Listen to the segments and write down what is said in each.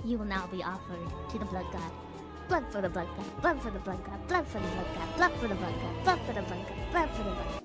You will now be offered to the blood god. Blood for the blood god, blood for the blood god, blood for the blood god, blood for the blood god, blood for the blood god, blood for the blood god.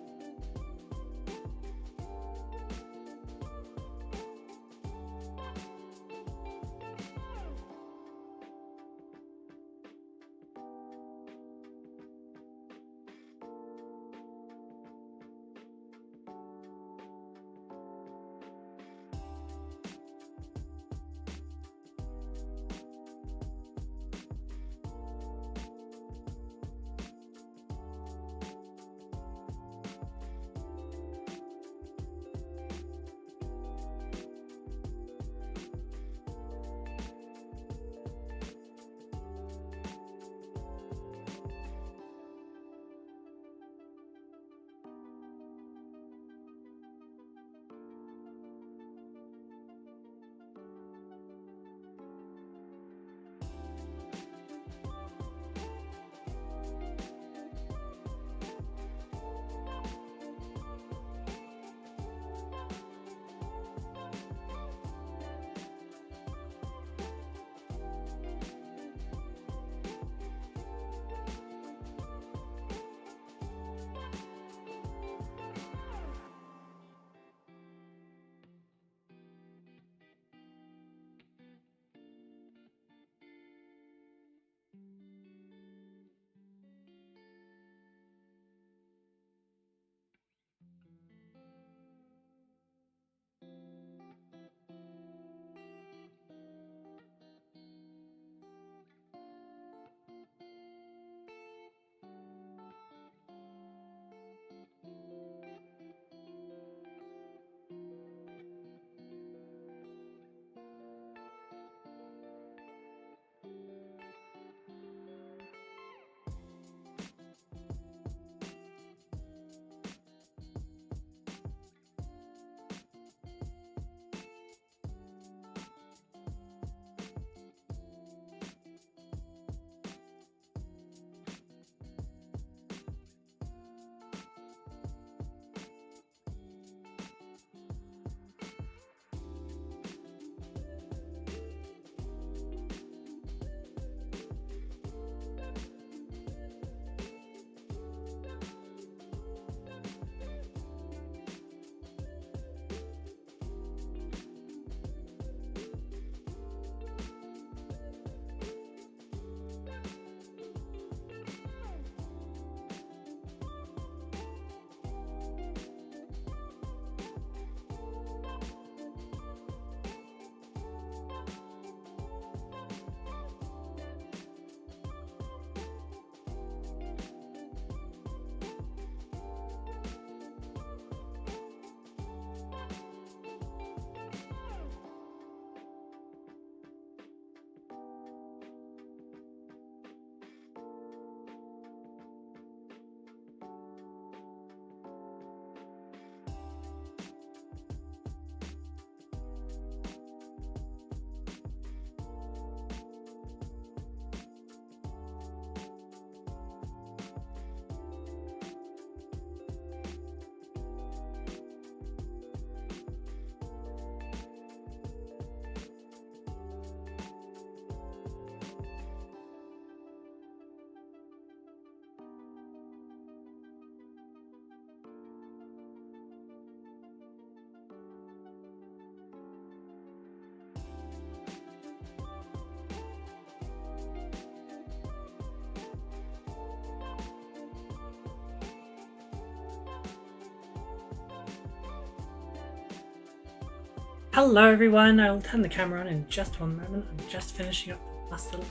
Hello everyone, I'll turn the camera on in just one moment. I'm just finishing up the last little...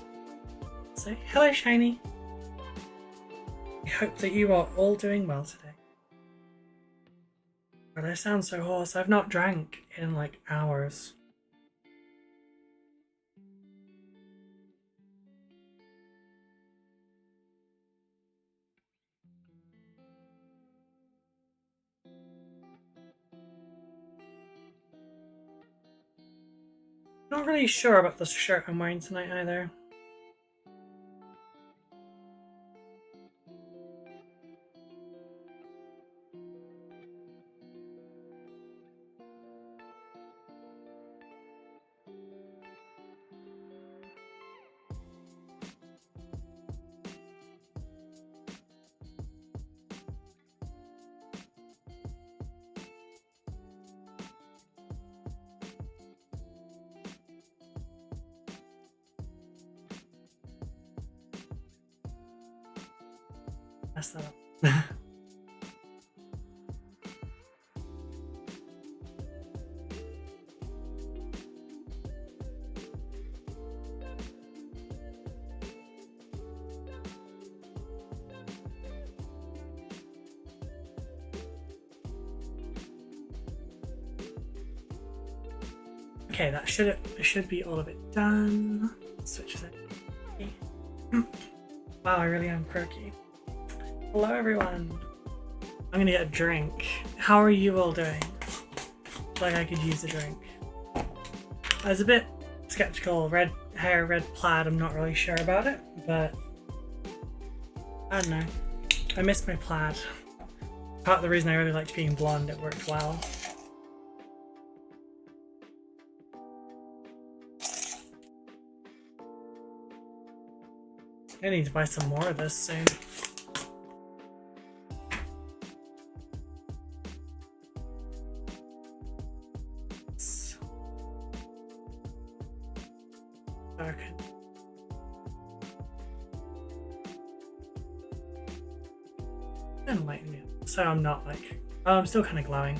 So, hello Shiny! I hope that you are all doing well today. But I sound so hoarse, I've not drank in like hours. Not really sure about the shirt I'm wearing tonight either. mess that up. Okay, that should be all of it done. Switch it. Wow, I really am croaky. Hello everyone. I'm gonna get a drink. How are you all doing? Like I could use a drink. I was a bit skeptical. Red hair, red plaid. I'm not really sure about it, but I don't know. I miss my plaid. Part of the reason I really liked being blonde, it worked well. I need to buy some more of this soon. Okay. Enlighten me. So I'm not like, oh, I'm still kind of glowing.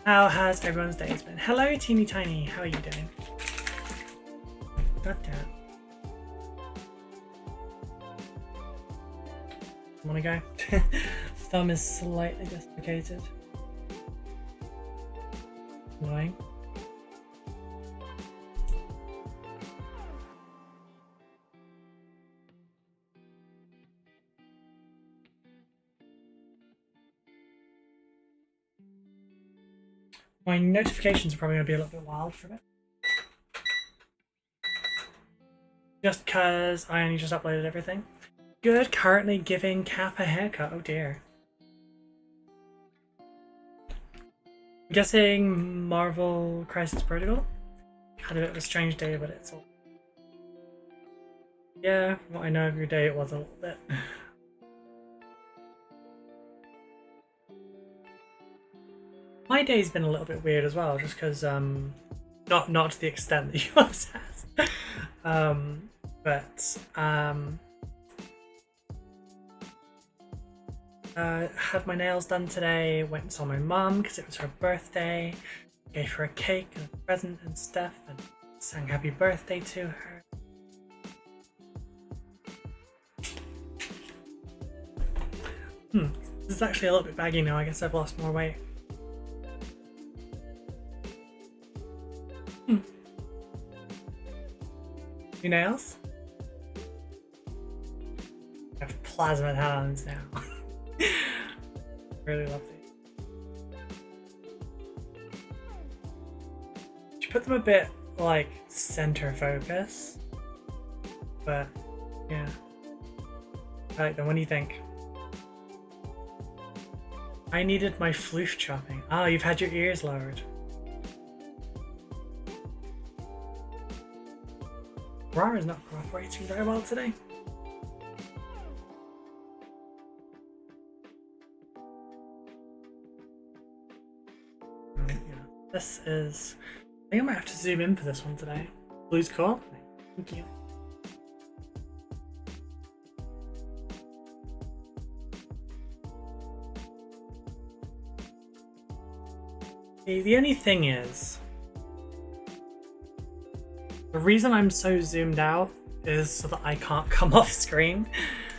How has everyone's days been? Hello, Teeny Tiny. How are you doing? God damn. Wanna go? Thumb is slightly dislocated. Annoying. My notifications are probably going to be a little bit wild for a bit. Just because I only just uploaded everything. Good, currently giving Cap a haircut. Oh dear. I'm guessing Marvel Crisis Protocol? Had a bit of a strange day, but it's all... Yeah, what I know of your day, it was a little bit. My day's been a little bit weird as well, just because, not to the extent that yours has. Had my nails done today, went and saw my mum because it was her birthday, gave her a cake and a present and stuff, and sang happy birthday to her. This is actually a little bit baggy now, I guess I've lost more weight. Your nails? I have plasma hands now. Really lovely. Should put them a bit like center focus, but yeah. I like them. What do you think? I needed my floof chopping. Oh, you've had your ears lowered. Rar is not cooperating very well today. Yeah, this is... I think I might have to zoom in for this one today. Blue's cool. Thank you. The only thing is, the reason I'm so zoomed out is so that I can't come off screen.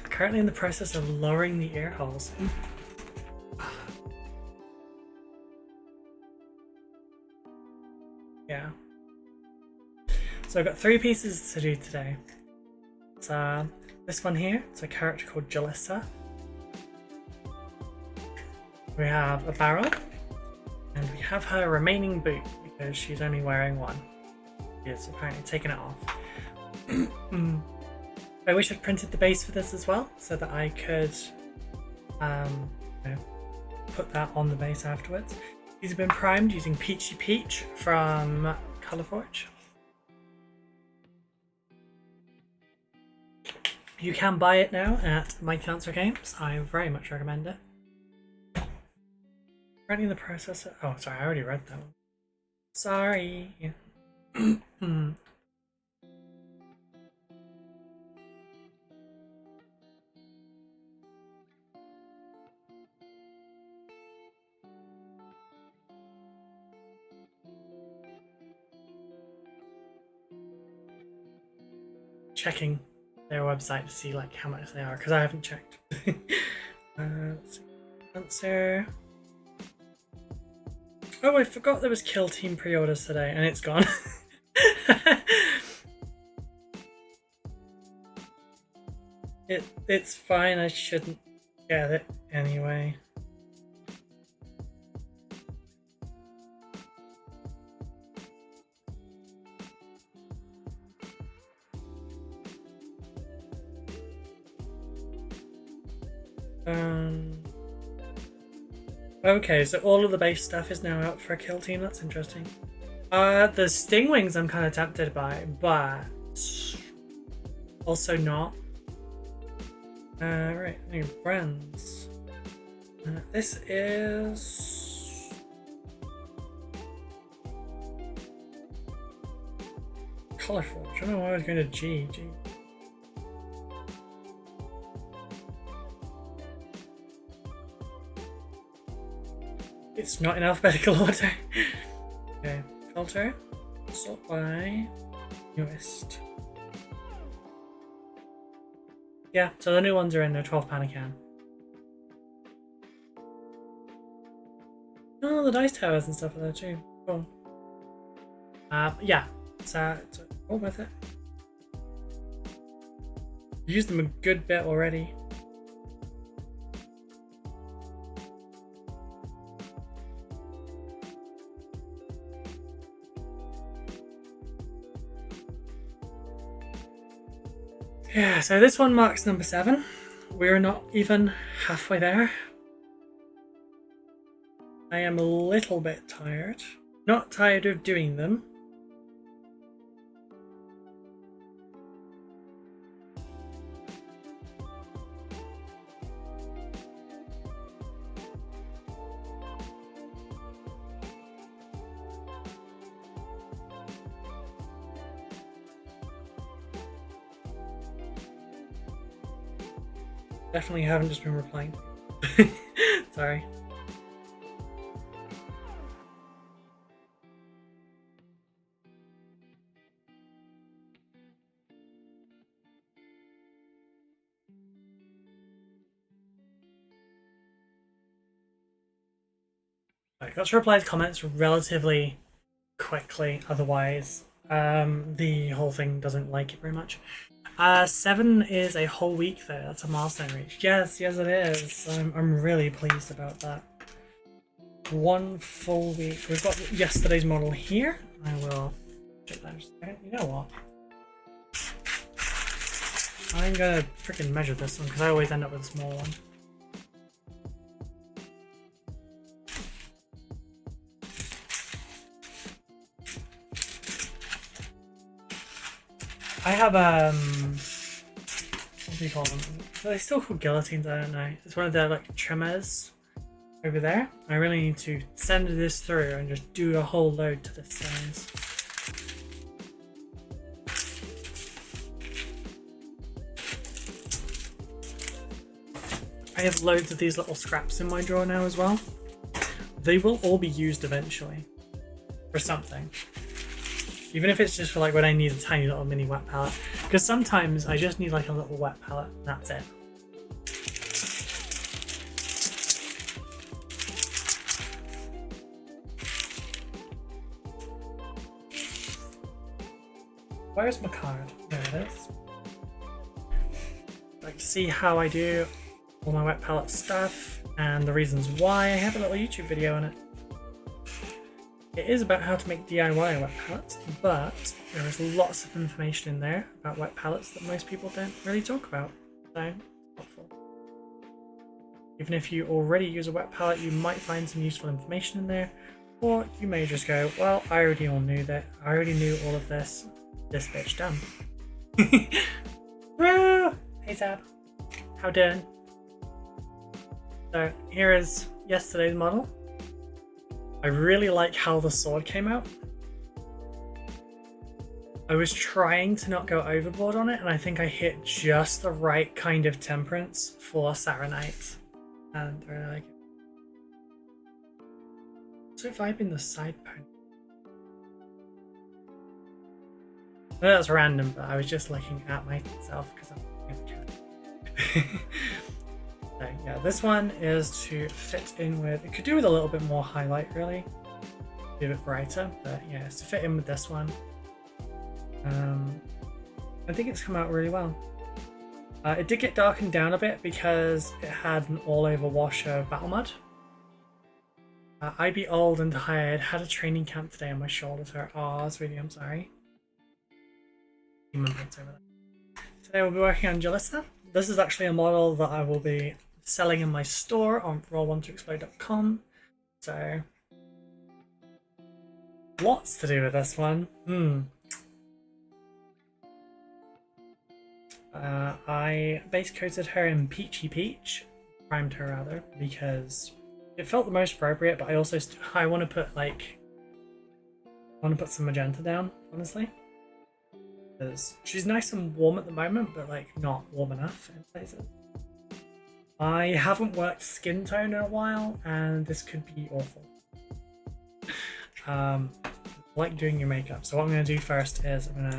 I'm currently in the process of lowering the ear holes. Yeah. So I've got 3 pieces to do today. So this one here, it's a character called Jalissa. We have a barrel, and we have her remaining boot because she's only wearing one. Is apparently taking it off. I wish I'd printed the base for this as well, so that I could put that on the base afterwards. These have been primed using Peachy Peach from Colourforge. You can buy it now at Redgrass Games. I very much recommend it. Running the processor. Oh, sorry, I already read that one. Sorry. Checking their website to see like how much they are because I haven't checked. Let's see. Answer. Oh, I forgot there was Kill Team pre-orders today and it's gone. It's fine, I shouldn't get it anyway. Okay, so all of the base stuff is now out for a Kill Team. That's interesting. The Stingwings I'm kind of tempted by, but also not. Right, new brands. This is Colorful. I don't know why I was going to G. It's not in alphabetical order. Okay, filter. Sort by newest. Yeah, so the new ones are in there, £12 a can. Oh, the dice towers and stuff are there too. Cool. Yeah, it's all worth it. Used them a good bit already. Yeah, so this one marks number 7. We're not even halfway there. I am a little bit tired. Not tired of doing them. Definitely haven't just been replying. Sorry. I got to reply to comments relatively quickly, otherwise the whole thing doesn't like it very much. 7 is a whole week though. That's a milestone reached. Yes, it is. I'm really pleased about that. 1 full week. We've got yesterday's model here. I will check that in just a second. You know what? I'm gonna freaking measure this one because I always end up with a small one. I have what do you call them? Are they still called guillotines? I don't know. It's one of their like trimmers over there. I really need to send this through and just do a whole load to this size. I have loads of these little scraps in my drawer now as well. They will all be used eventually for something. Even if it's just for like when I need a tiny little mini wet palette. Because sometimes I just need like a little wet palette and that's it. Where's my card? There it is. Like to see how I do all my wet palette stuff and the reasons why. I have a little YouTube video on it. It is about how to make DIY wet palettes, but there is lots of information in there about wet palettes that most people don't really talk about, so it's helpful. Even if you already use a wet palette, you might find some useful information in there, or you may just go, well, I already knew all of this bitch done. Hey Zab, how doing? So here is yesterday's model. I really like how the sword came out. I was trying to not go overboard on it, and I think I hit just the right kind of temperance for Saronite. And I really like it. So vibing the side pony. I know that's random, but I was just looking at myself because I'm so yeah, this one is to fit in with, it could do with a little bit more highlight really. Be a bit brighter, but yeah, it's to fit in with this one. I think it's come out really well. It did get darkened down a bit because it had an all-over wash of battle mud. I be old and tired, had a training camp today and my shoulders hurt. Oh, sweetie, I'm sorry. Over there. Today we'll be working on Jalissa. This is actually a model that I will be selling in my store on roll1toexplode.com. So, lots to do with this one. I base coated her in Peachy Peach, primed her rather, because it felt the most appropriate, but I also I want to put some magenta down, honestly. Because she's nice and warm at the moment, but like not warm enough in places. I haven't worked skin tone in a while, and this could be awful. Like doing your makeup. So what I'm going to do first is I'm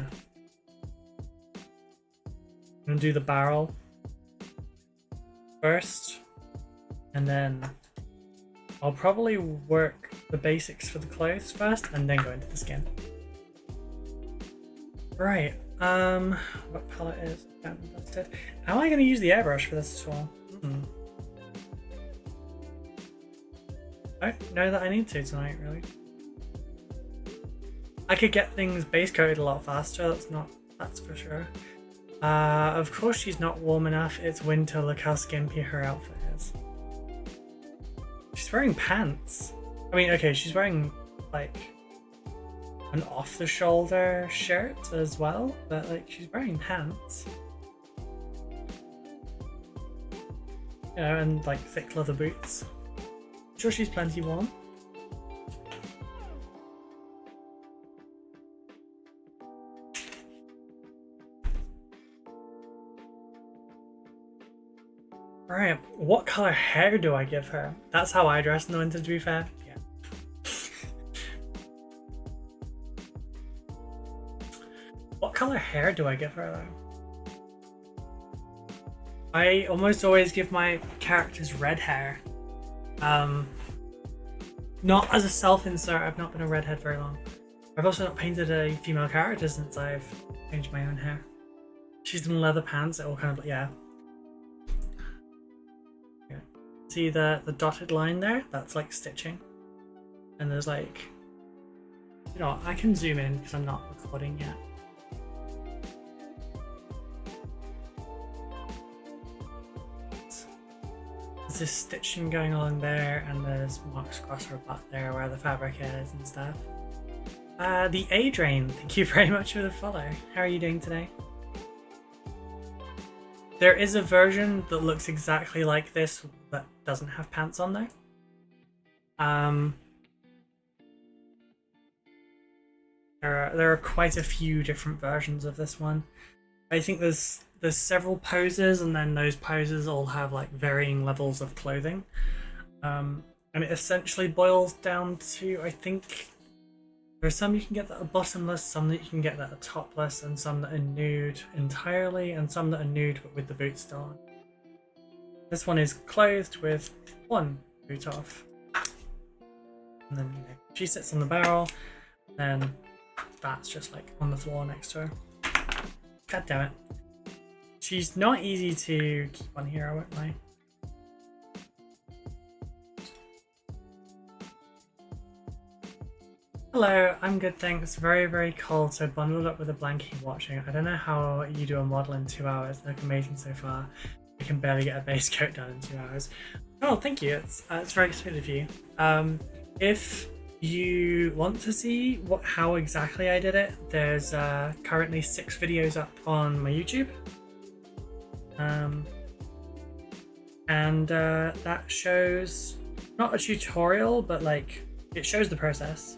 going to do the barrel first, and then I'll probably work the basics for the clothes first, and then go into the skin. Right, what palette is dusted? How am I going to use the airbrush for this at all? I don't know that I need to tonight, really. I could get things base coated a lot faster, that's for sure. Of course she's not warm enough, it's winter, look how skimpy her outfit is. She's wearing pants. I mean, okay, she's wearing, like, an off-the-shoulder shirt as well, but like she's wearing pants. You know, and like thick leather boots. I'm sure she's plenty warm. Right, what color hair do I give her? That's how I dress in the winter, to be fair. What color hair do I give her though? I almost always give my characters red hair. Not as a self-insert, I've not been a redhead very long. I've also not painted a female character since I've changed my own hair. She's in leather pants, it all kind of, yeah. See the dotted line there? That's like stitching. And there's like, you know, I can zoom in because I'm not recording yet. There's this stitching going on there, and there's marks across her butt there where the fabric is and stuff. The A-Drain, thank you very much for the follow. How are you doing today? There is a version that looks exactly like this that doesn't have pants on there. There are quite a few different versions of this one. I think there's several poses, and then those poses all have like varying levels of clothing. And it essentially boils down to, I think there's some you can get that are bottomless, some that you can get that are topless, and some that are nude entirely, and some that are nude but with the boots still on. This one is clothed with one boot off. And then, you know, she sits on the barrel, and then that's just like on the floor next to her. God damn it. She's not easy to keep on here, I won't lie. Hello, I'm good, thanks. Very, very cold, so bundled up with a blanket watching. I don't know how you do a model in 2 hours. They look amazing so far. I can barely get a base coat done in 2 hours. Oh, thank you. It's very sweet of you. If you want to see how exactly I did it, there's currently 6 videos up on my YouTube. And that shows not a tutorial, but like it shows the process.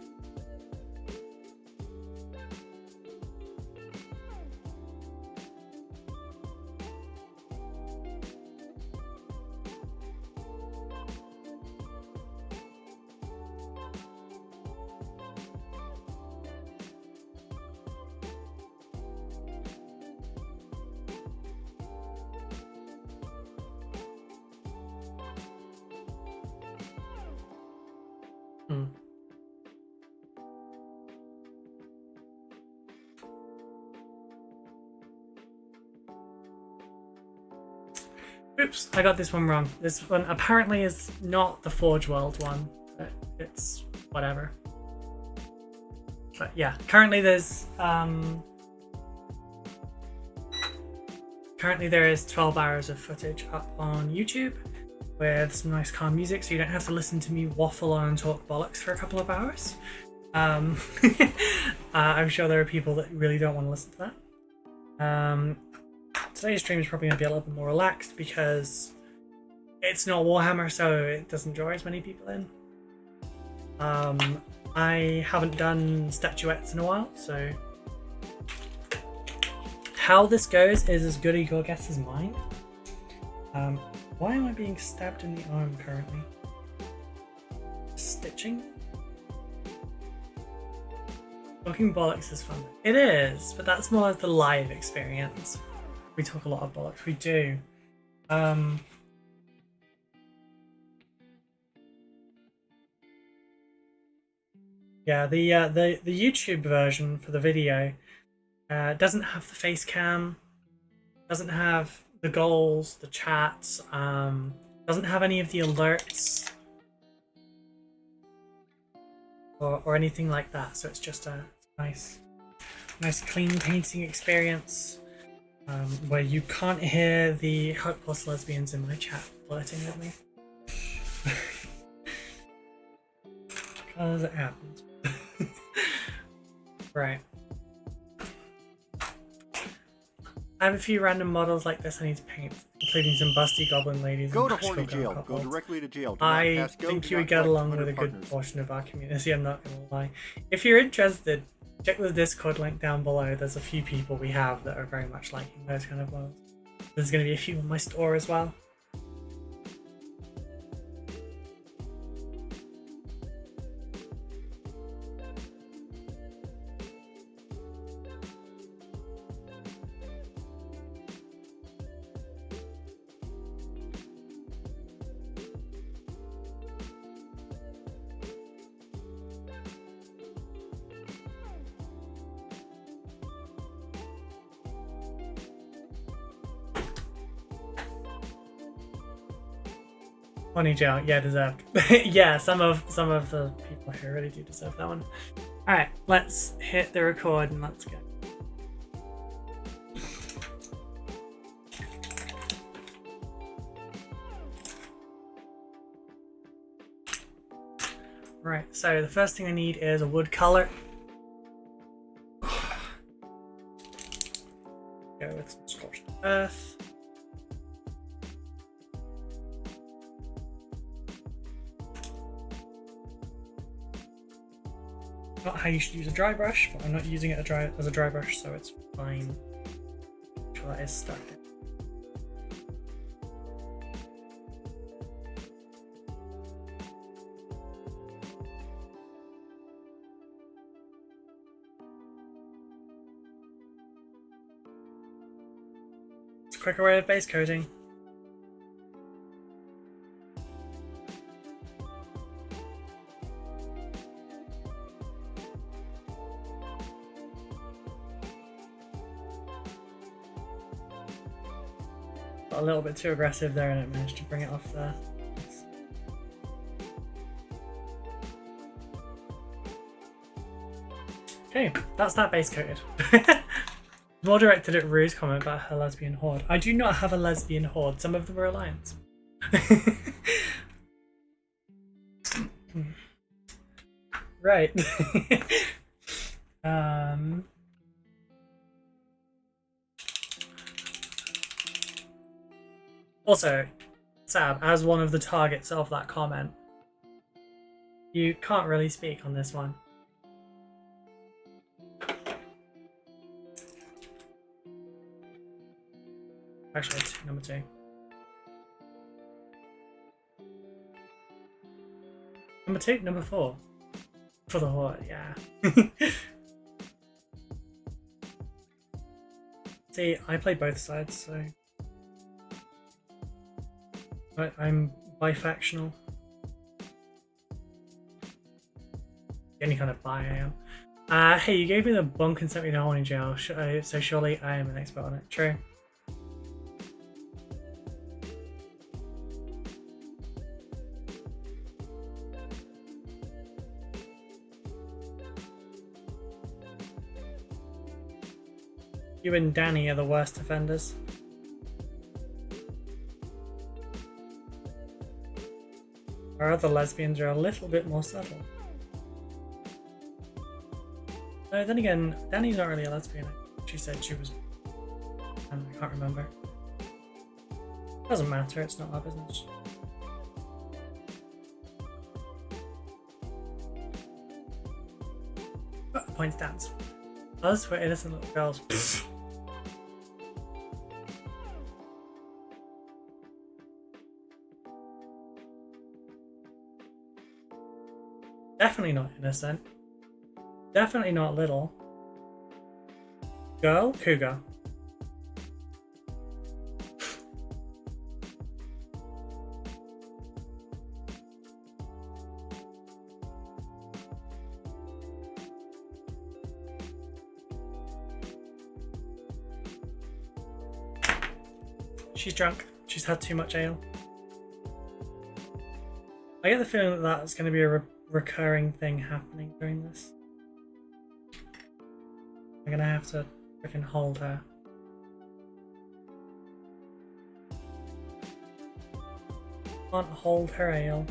Oops, I got this one wrong. This one apparently is not the Forge World one, but it's whatever. But yeah, currently there is 12 hours of footage up on YouTube with some nice calm music, so you don't have to listen to me waffle on and talk bollocks for a couple of hours. I'm sure there are people that really don't want to listen to that. Today's stream is probably going to be a little bit more relaxed because it's not Warhammer, so it doesn't draw as many people in. I haven't done statuettes in a while, so how this goes is as good a your guess as mine. Why am I being stabbed in the arm currently? Stitching? Talking bollocks is fun. It is, but that's more of the live experience. We talk a lot of bollocks. We do. Yeah, the YouTube version for the video doesn't have the face cam, doesn't have the goals, the chats, doesn't have any of the alerts or anything like that. So it's just a nice clean painting experience. Where you can't hear the Hot Plus lesbians in my chat flirting with me. Because it happens. Right. I have a few random models like this I need to paint, including some busty goblin ladies. Go and to horny jail. kobolds. Go directly to jail. I think you would get along with a good portion of our community, I'm not going to lie. If you're interested, check the Discord link down below. There's a few people we have that are very much liking those kind of models. There's going to be a few in my store as well. Honey Joe, yeah, deserved. Yeah, some of the people here really do deserve that one. Alright, let's hit the record and let's go. Right, so the first thing I need is a wood color. Go with some scorched earth. Not how you should use a dry brush, but I'm not using it as a dry brush, so it's fine. Make sure that is stuck. It's a quicker way of base coating. A little bit too aggressive there and it managed to bring it off there. Okay, that's that base coated. More directed at Rue's comment about her lesbian horde. I do not have a lesbian horde, some of them are alliance. Right. Also, Sab, as one of the targets of that comment, you can't really speak on this one. Actually, number 2. Number 2? Number 4? For the horde, yeah. See, I play both sides, so... I'm bifactional. Any kind of bi I am. Hey, you gave me the bunk and sent me to holding jail, so surely I am an expert on it. True. You and Danny are the worst offenders. Our other lesbians are a little bit more subtle. No, then again, Danny's not really a lesbian. She said she was... I can't remember. Doesn't matter, it's not our business. Point stands. Us, we're innocent little girls. Pfft. Definitely not innocent. Definitely not little. Girl? Cougar. She's drunk. She's had too much ale. I get the feeling that that's going to be a recurring thing happening during this. I'm gonna have to freaking hold her. Can't hold her ale.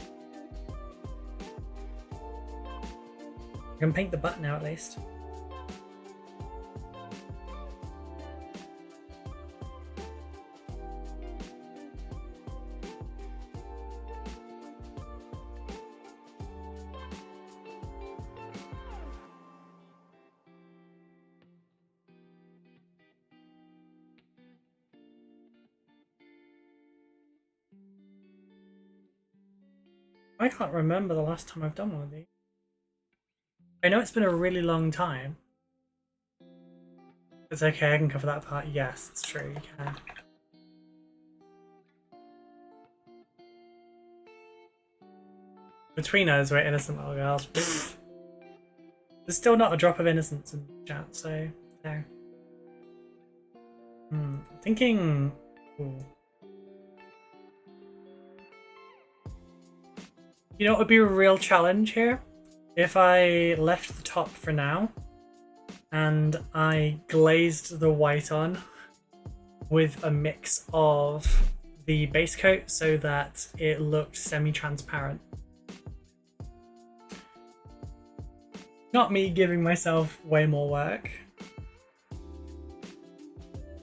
I can paint the butt now at least. I can't remember the last time I've done one of these. I know it's been a really long time. It's okay, I can cover that part. Yes, it's true, you can. Between us, we're innocent little girls. There's still not a drop of innocence in the chat, so there. Thinking... Ooh. You know what would be a real challenge here? If I left the top for now and I glazed the white on with a mix of the base coat so that it looked semi-transparent. Not me giving myself way more work.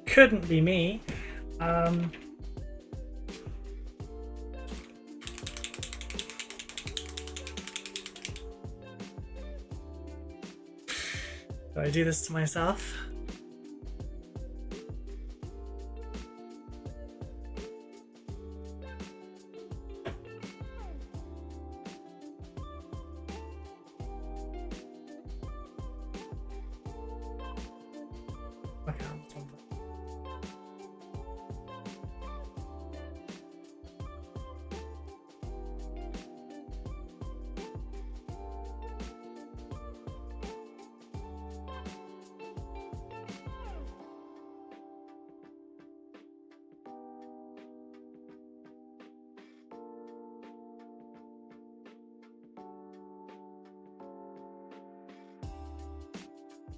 Couldn't be me. Do I do this to myself? Okay, that's one.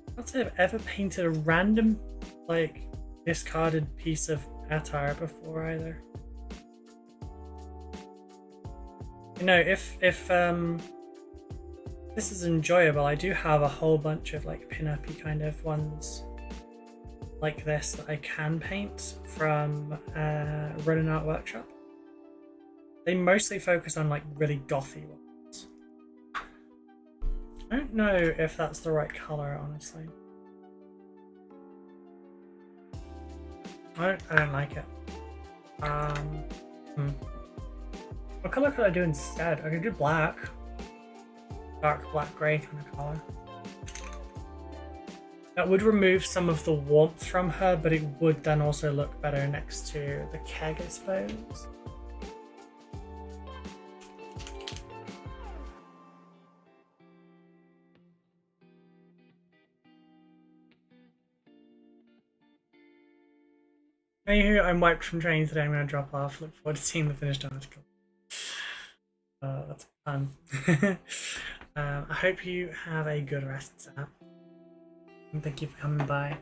I don't say I've ever painted a random, like, discarded piece of attire before either. You know, if this is enjoyable, I do have a whole bunch of like pin-uppy kind of ones like this that I can paint from Running Art Workshop. They mostly focus on like really gothy ones. I don't know if that's the right color, honestly. I don't like it. What color could I do instead? I could do black. Dark black grey kind of color. That would remove some of the warmth from her, but it would then also look better next to the keg, I suppose. Anywho, I'm wiped from training today. I'm going to drop off. Look forward to seeing the finished article. That's fun. I hope you have a good rest, Sam. And thank you for coming by.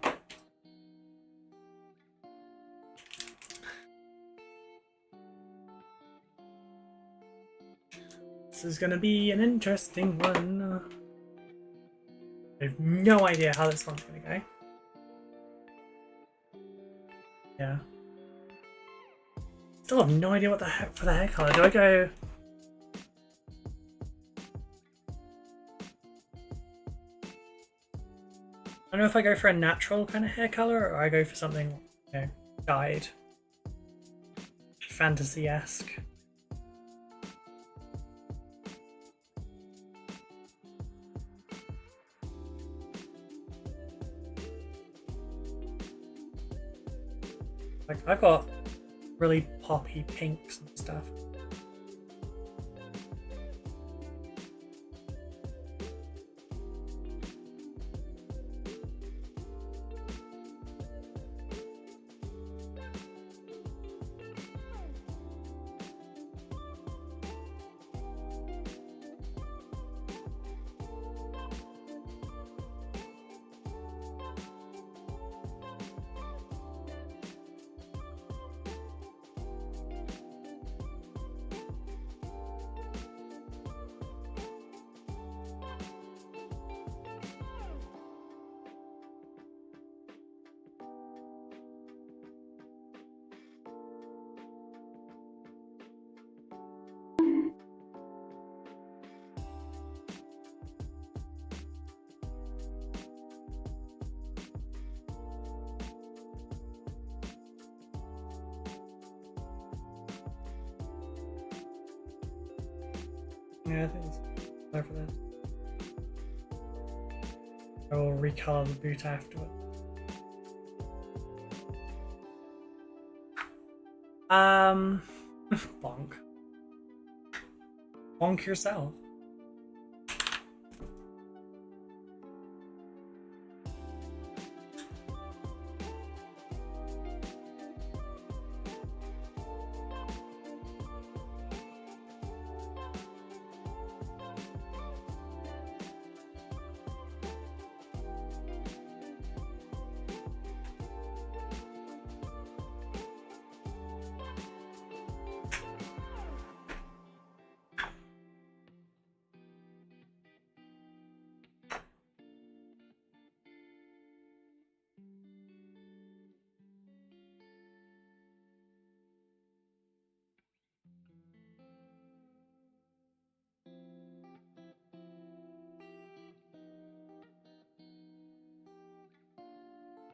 This is going to be an interesting one. I have no idea how this one's going to go. Yeah. Still have no idea what the heck for the hair color. Do I go? I don't know if I go for a natural kind of hair color or I go for something, you know, dyed, fantasy-esque. Like, I've got really poppy pinks and stuff. Yeah, I think it's better for that. I will recolor the boot afterward. Bonk. Bonk yourself.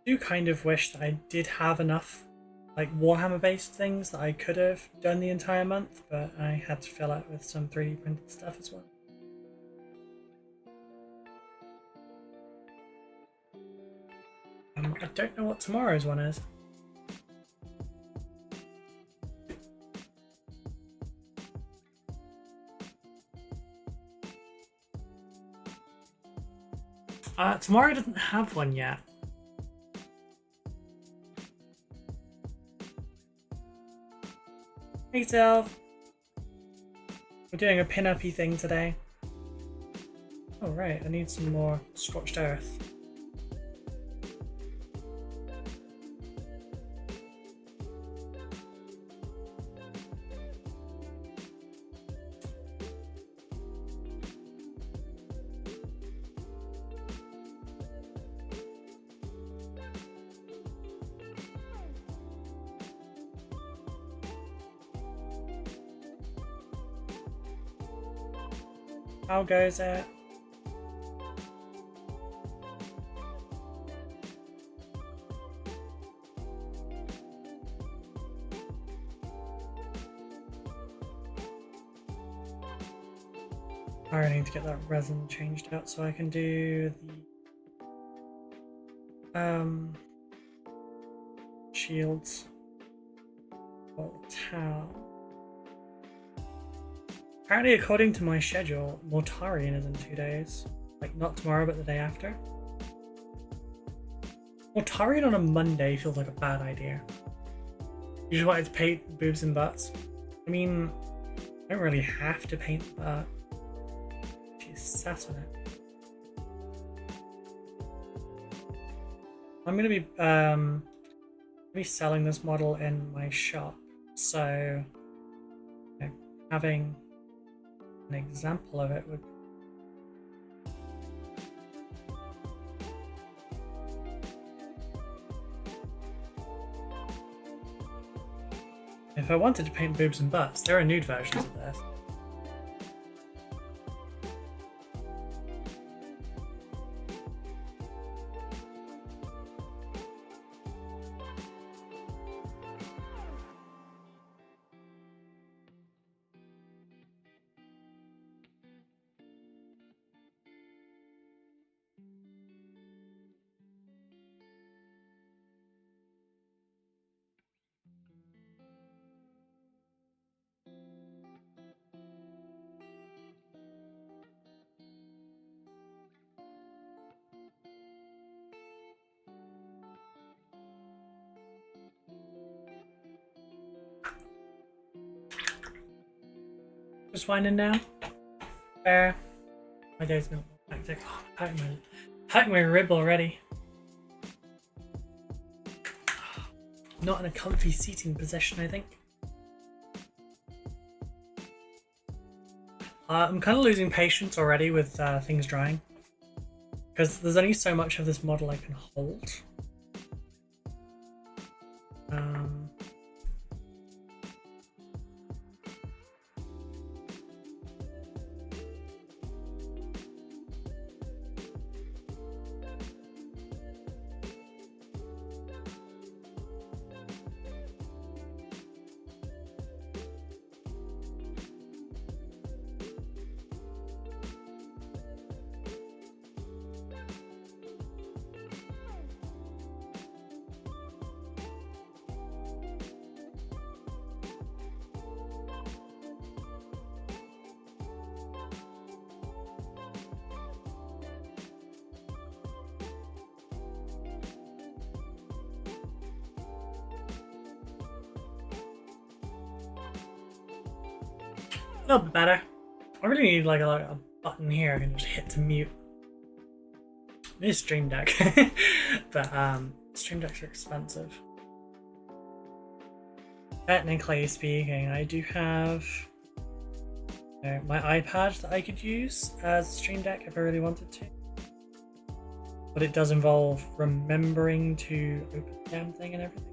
I do kind of wish that I did have enough like Warhammer based things that I could have done the entire month, but I had to fill it with some 3D printed stuff as well. I don't know what tomorrow's one is. Tomorrow doesn't have one yet. Hey Self! We're doing a pin-uppy thing today. Oh right, I need some more scorched earth. How goes it? I need to get that resin changed out so I can do the shields for the town. Apparently, according to my schedule, Mortarian is in 2 days. Like, not tomorrow, but the day after. Mortarian on a Monday feels like a bad idea. You just wanted to paint boobs and butts. I mean, I don't really have to paint the butt. She's sat on it. I'm gonna be selling this model in my shop, so you know, having an example of it would. If I wanted to paint boobs and butts, there are nude versions of this. Just winding down. Fair. My day's been hectic. Oh, I'm hurting my rib already. Not in a comfy seating position, I think. I'm kind of losing patience already with things drying. Because there's only so much of this model I can hold. A little bit better. I really need like a button here I can just hit to mute. It is Stream Deck, but Stream Decks are expensive. Technically speaking, I do have my iPad that I could use as a Stream Deck if I really wanted to. But it does involve remembering to open the damn thing and everything.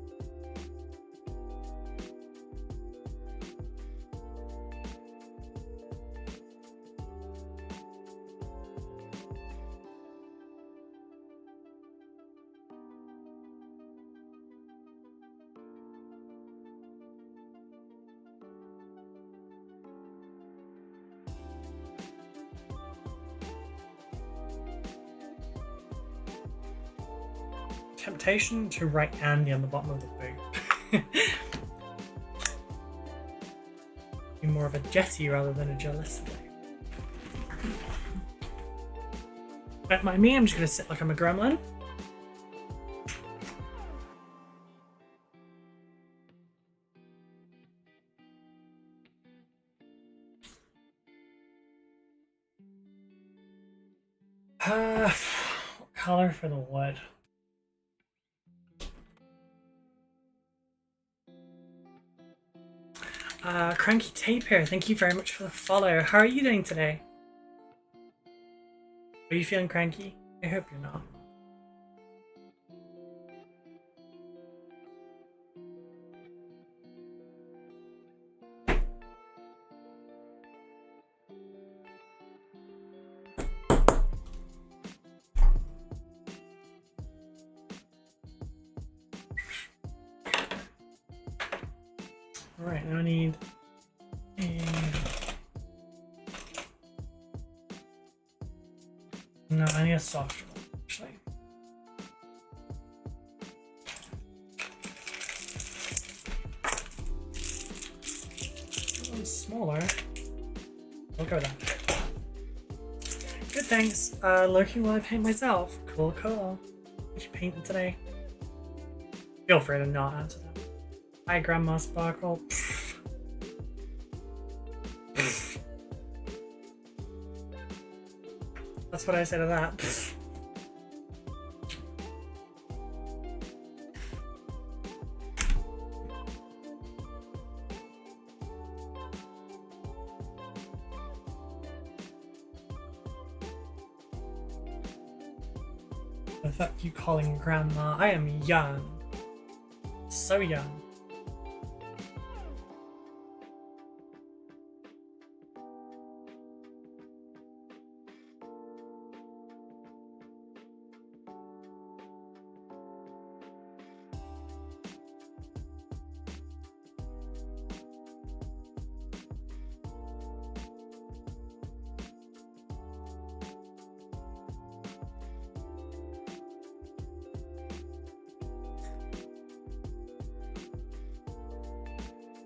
Temptation to write Andy on the bottom of the boot. Be more of a jetty rather than a jealousy. But me, I'm just gonna sit like I'm a gremlin. What color for the wood? Cranky Tape here, thank you very much for the follow. How are you doing today? Are you feeling cranky? I hope you're not. Alright, now I need a... No, I need a softer one, actually. A little smaller. We'll go with that. Good, thanks. Lurking while I paint myself. Cool, cool. What you painting today? Feel free to not answer that. Hi, Grandma Sparkle. Pfft. Pfft. That's what I said to that. Pfft. The fuck you calling Grandma? I am young. So young.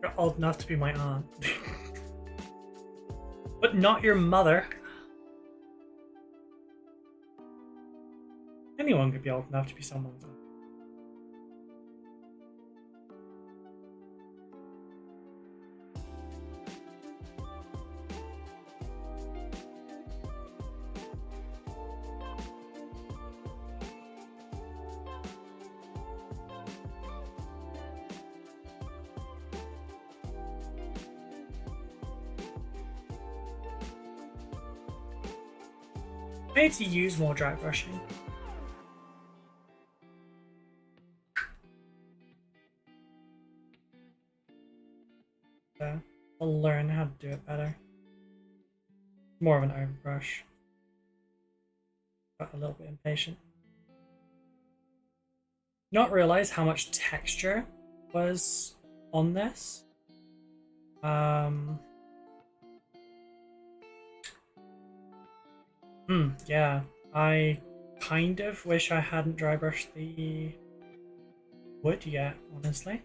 You're old enough to be my aunt. But not your mother. Anyone could be old enough to be someone's aunt. I need to use more dry brushing. I'll learn how to do it better. More of an overbrush. But a little bit impatient. Not realize how much texture was on this. Yeah, I kind of wish I hadn't dry brushed the wood yet, honestly.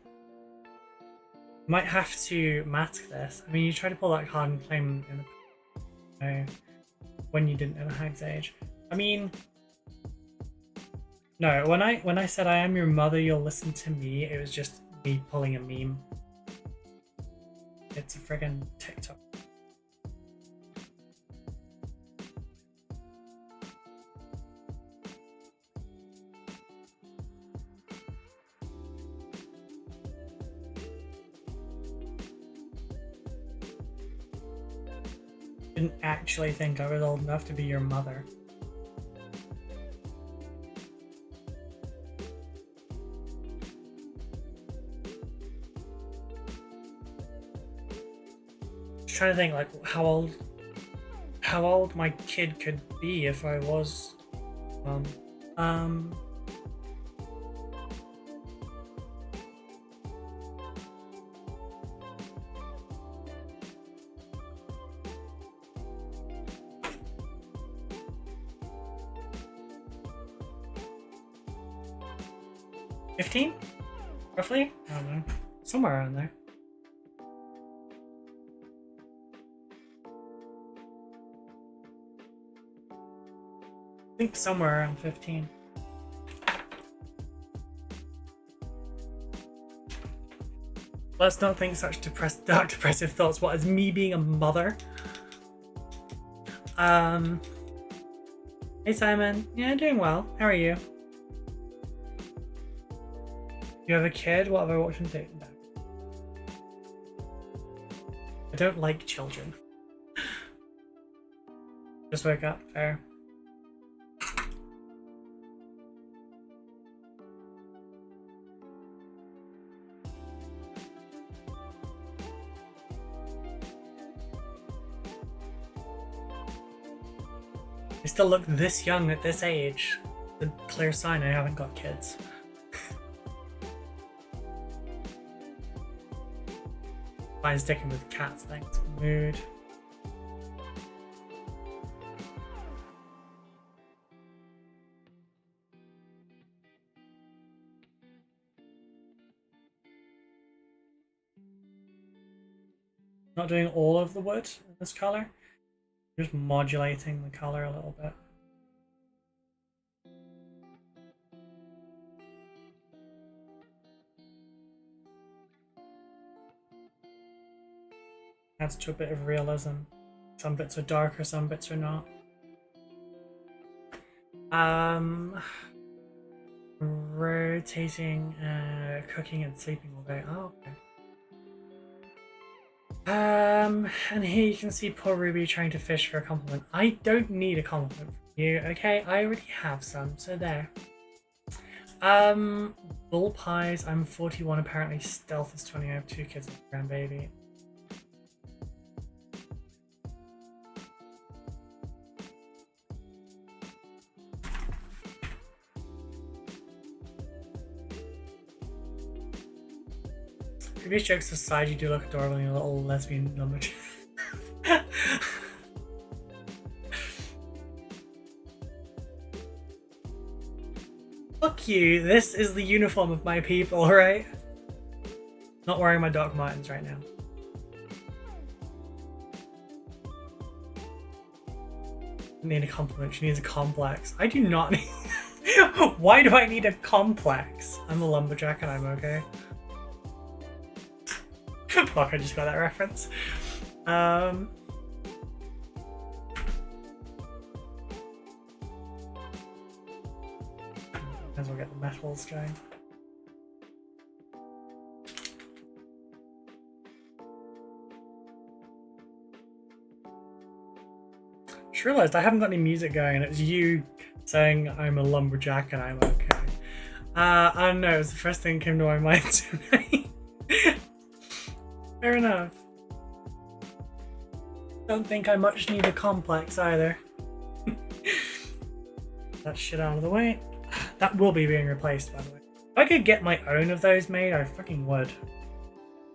Might have to mask this. I mean, you tried to pull that card and claim in the when you didn't know the Hag's Age. I mean, no, when I said I am your mother, you'll listen to me, it was just me pulling a meme. It's a friggin' TikTok. Didn't actually think I was old enough to be your mother. Just trying to think like how old my kid could be if I was 15? Roughly? I don't know. Somewhere around there. I think somewhere around 15. Let's not think such dark depressive thoughts. What is me being a mother? Hey Simon. Yeah, doing well. How are you? You have a kid? What have I watched him do? No. I don't like children. Just woke up. Fair. I still look this young at this age. The clear sign I haven't got kids. Fine sticking with cats, thanks. Mood. Not doing all of the wood in this color, just modulating the color a little bit. Adds to a bit of realism. Some bits are darker, some bits are not. Rotating, cooking and sleeping all day. Oh, okay. And here you can see poor Ruby trying to fish for a compliment. I don't need a compliment from you, okay? I already have some, so there. Bull pies, I'm 41, apparently stealth is 20, I have 2 kids and a grandbaby. Previous jokes aside, you do look adorable in your little lesbian lumberjack. Fuck you, this is the uniform of my people, right? Not wearing my Doc Martens right now. Need a compliment, she needs a complex. I do not need... Why do I need a complex? I'm a lumberjack and I'm okay. Fuck, I just got that reference. Might as well get the metals going. Just realised I haven't got any music going and it's you saying I'm a lumberjack and I'm okay. I don't know, it was the first thing that came to my mind tonight. Fair enough. Don't think I much need a complex either. That shit out of the way. That will be being replaced, by the way. If I could get my own of those made, I fucking would.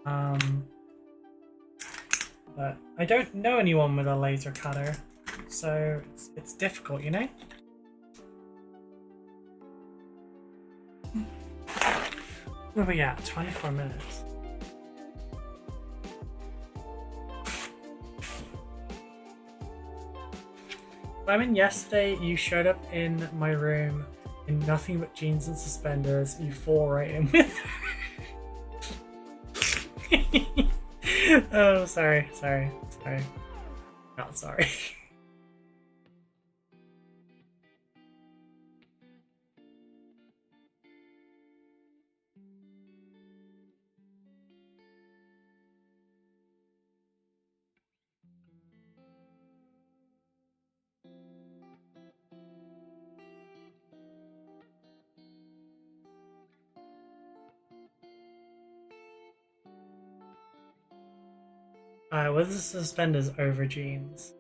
But I don't know anyone with a laser cutter, so it's difficult, you know? Where are we at? 24 minutes. Simon, yesterday you showed up in my room in nothing but jeans and suspenders. You fall right in with Oh, sorry. Not sorry. With the suspenders over jeans.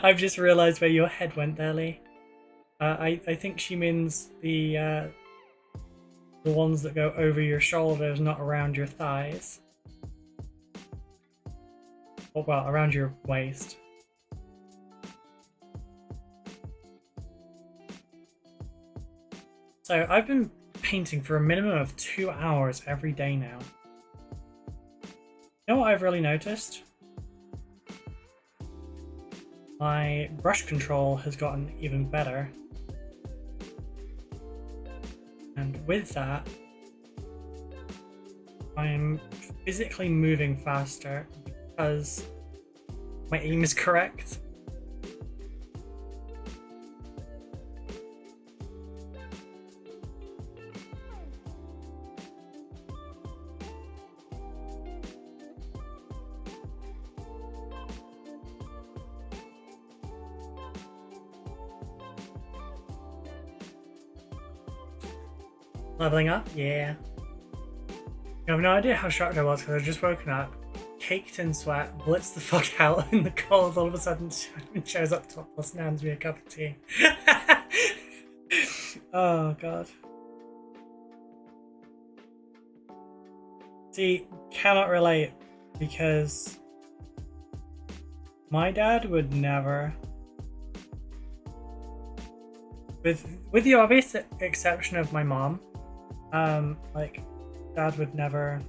I've just realised where your head went there, Lee. I think she means the ones that go over your shoulders, not around your thighs. Or, well, around your waist. So I've been painting for a minimum of 2 hours every day now. You know what I've really noticed? My brush control has gotten even better. And with that, I'm physically moving faster because my aim is correct. Leveling up? Yeah. I have no idea how shocked I was because I'd just woken up, caked in sweat, blitzed the fuck out in the cold, all of a sudden shows up topless and hands me a cup of tea. Oh god. See, cannot relate because my dad would never, with the obvious exception of my mom, like dad would never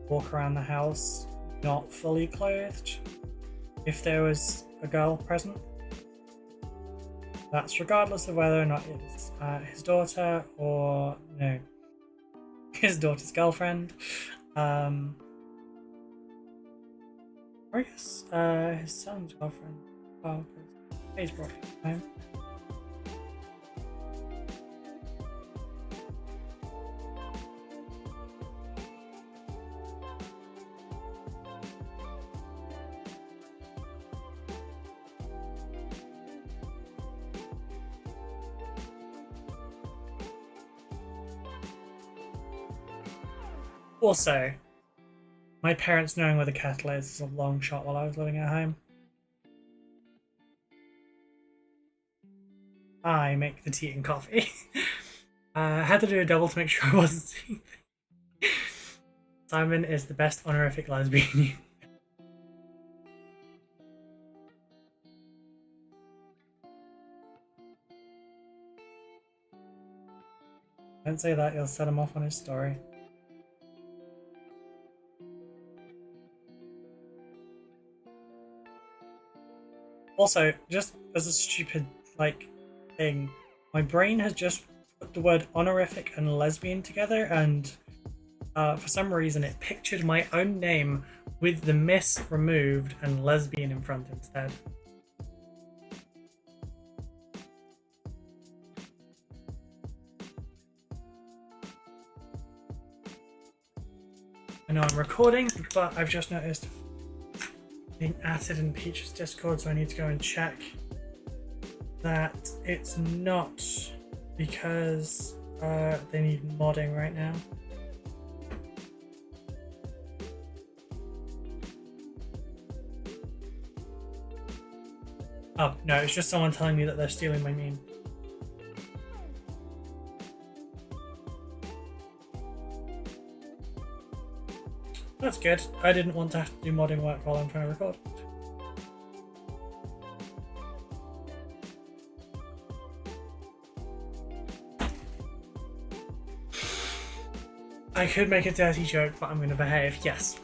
walk around the house not fully clothed if there was a girl present. That's regardless of whether or not it's his daughter or no, his daughter's girlfriend. Or I guess his son's girlfriend. Oh, because he's brought him home. Also, my parents knowing where the kettle is a long shot while I was living at home. I make the tea and coffee. I had to do a double to make sure I wasn't seeing things. Simon is the best honorific lesbian. Don't say that, you'll set him off on his story. Also, just as a stupid, like, thing, my brain has just put the word honorific and lesbian together, and for some reason it pictured my own name with the miss removed and lesbian in front instead. I know I'm recording, but I've just noticed being added in Peach's Discord, so I need to go and check that it's not because they need modding right now. Oh, no, it's just someone telling me that they're stealing my meme. That's good. I didn't want to have to do modding work while I'm trying to record. I could make a dirty joke, but I'm going to behave. Yes.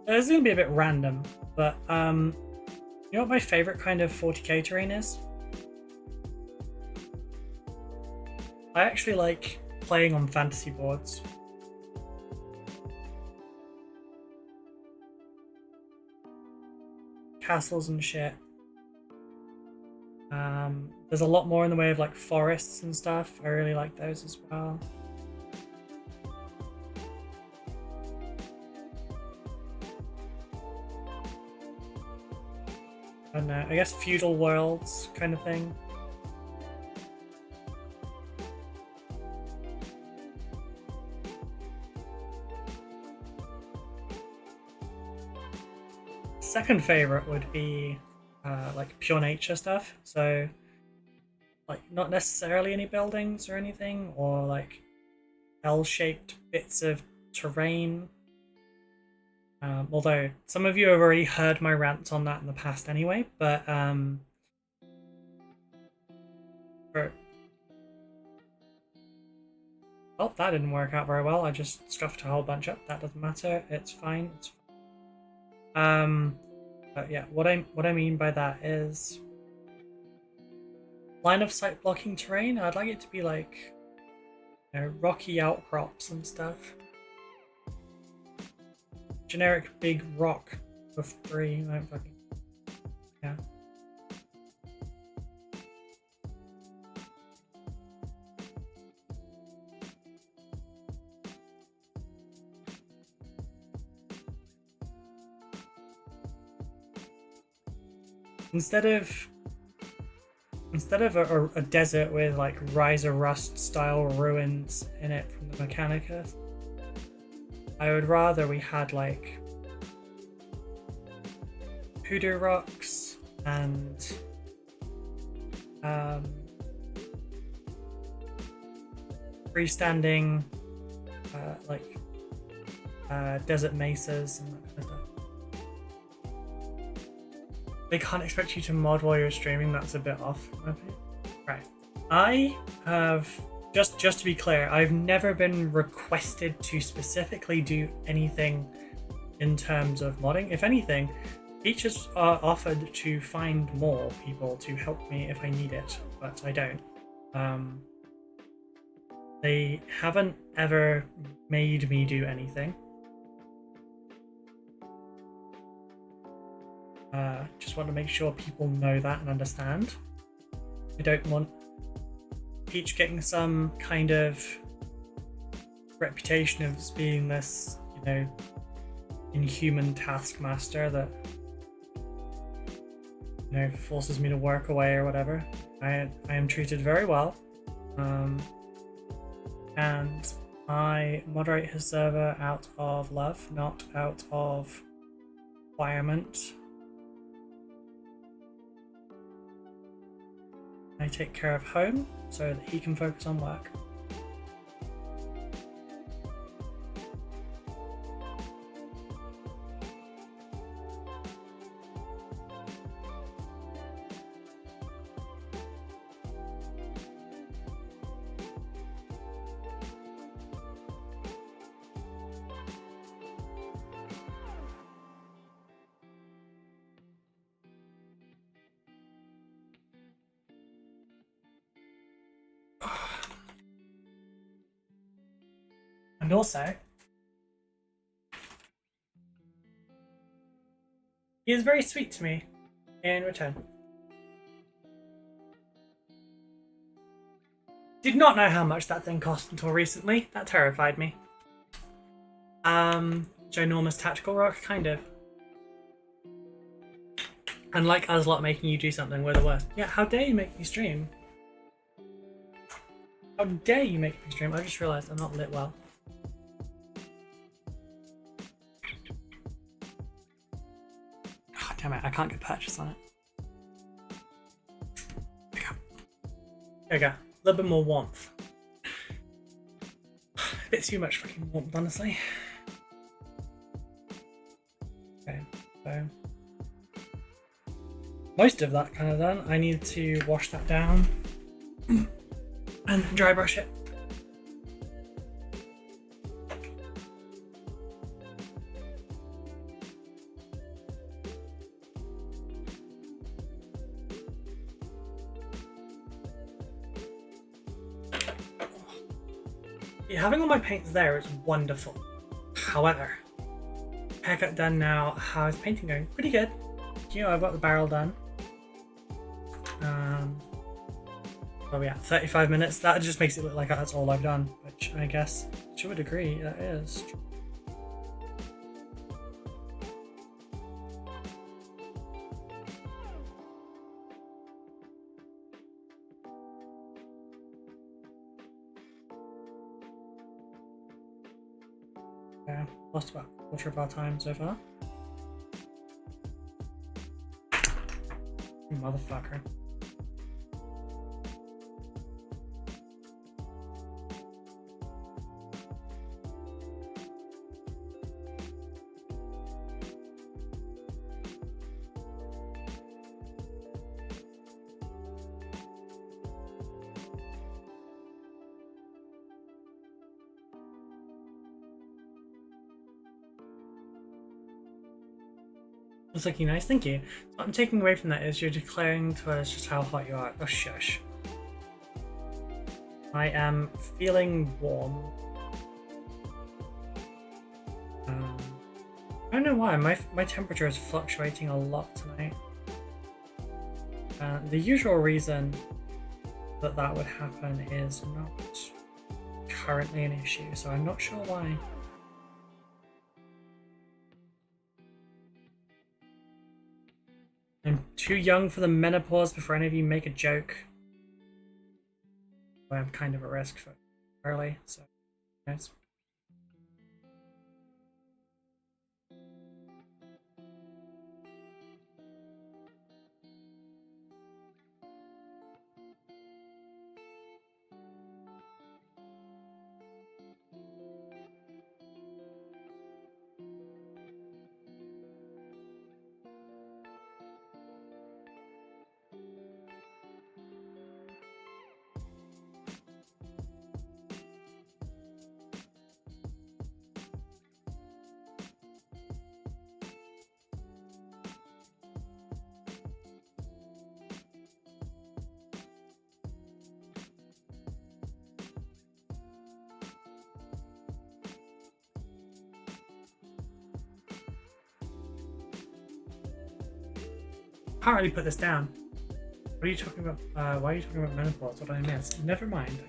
This is going to be a bit random, but you know what my favourite kind of 40k terrain is? I actually like playing on fantasy boards. Castles and shit. There's a lot more in the way of like forests and stuff. I really like those as well. I don't know, I guess feudal worlds kind of thing. Second favorite would be like pure nature stuff. So like not necessarily any buildings or anything, or like L-shaped bits of terrain. Although some of you have already heard my rants on that in the past anyway, but oh, that didn't work out very well. I just stuffed a whole bunch up. That doesn't matter. It's fine. It's fine. But yeah, what I mean by that is line of sight blocking terrain. I'd like it to be like, you know, rocky outcrops and stuff. Generic big rock with 3. I don't fucking. Yeah. Instead instead of a desert with like Rise of Rust style ruins in it from the Mechanicus, I would rather we had like hoodoo rocks and freestanding desert mesas and that kind of stuff. They can't expect you to mod while you're streaming. That's a bit off, in my opinion. Right. I have, just to be clear, I've never been requested to specifically do anything in terms of modding. If anything, Peaches are offered to find more people to help me if I need it, but I don't. They haven't ever made me do anything. Just want to make sure people know that and understand. I don't want Peach getting some kind of reputation of being this, you know, inhuman taskmaster that, you know, forces me to work away or whatever. I am treated very well, and I moderate his server out of love, not out of requirement. I take care of home so that he can focus on work. And also, he is very sweet to me in return. Did not know how much that thing cost until recently. That terrified me. Ginormous tactical rock, kind of. And like Aslot making you do something, we're the worst. Yeah, how dare you make me stream? How dare you make me stream? I just realised I'm not lit well. Damn it, I can't get purchase on it. There we go. A little bit more warmth. A bit too much fucking warmth, honestly. Okay, so most of that kind of done. I need to wash that down and dry brush it. Having all my paints there is wonderful. However, haircut done now. How is painting going? Pretty good. You know, I've got the barrel done. Well, yeah, 35 minutes. That just makes it look like that's all I've done, which I guess you would agree that is. Yeah, lost about a quarter of our time so far. You motherfucker. It's looking nice, thank you. What I'm taking away from that is you're declaring to us just how hot you are. Oh shush. I am feeling warm. I don't know why, my temperature is fluctuating a lot tonight. The usual reason that that would happen is not currently an issue, so I'm not sure why. I'm too young for the menopause before any of you make a joke. I'm kind of at risk for early, so nice. Can't really put this down. What are you talking about? Why are you talking about menopause? What did I miss? Never mind.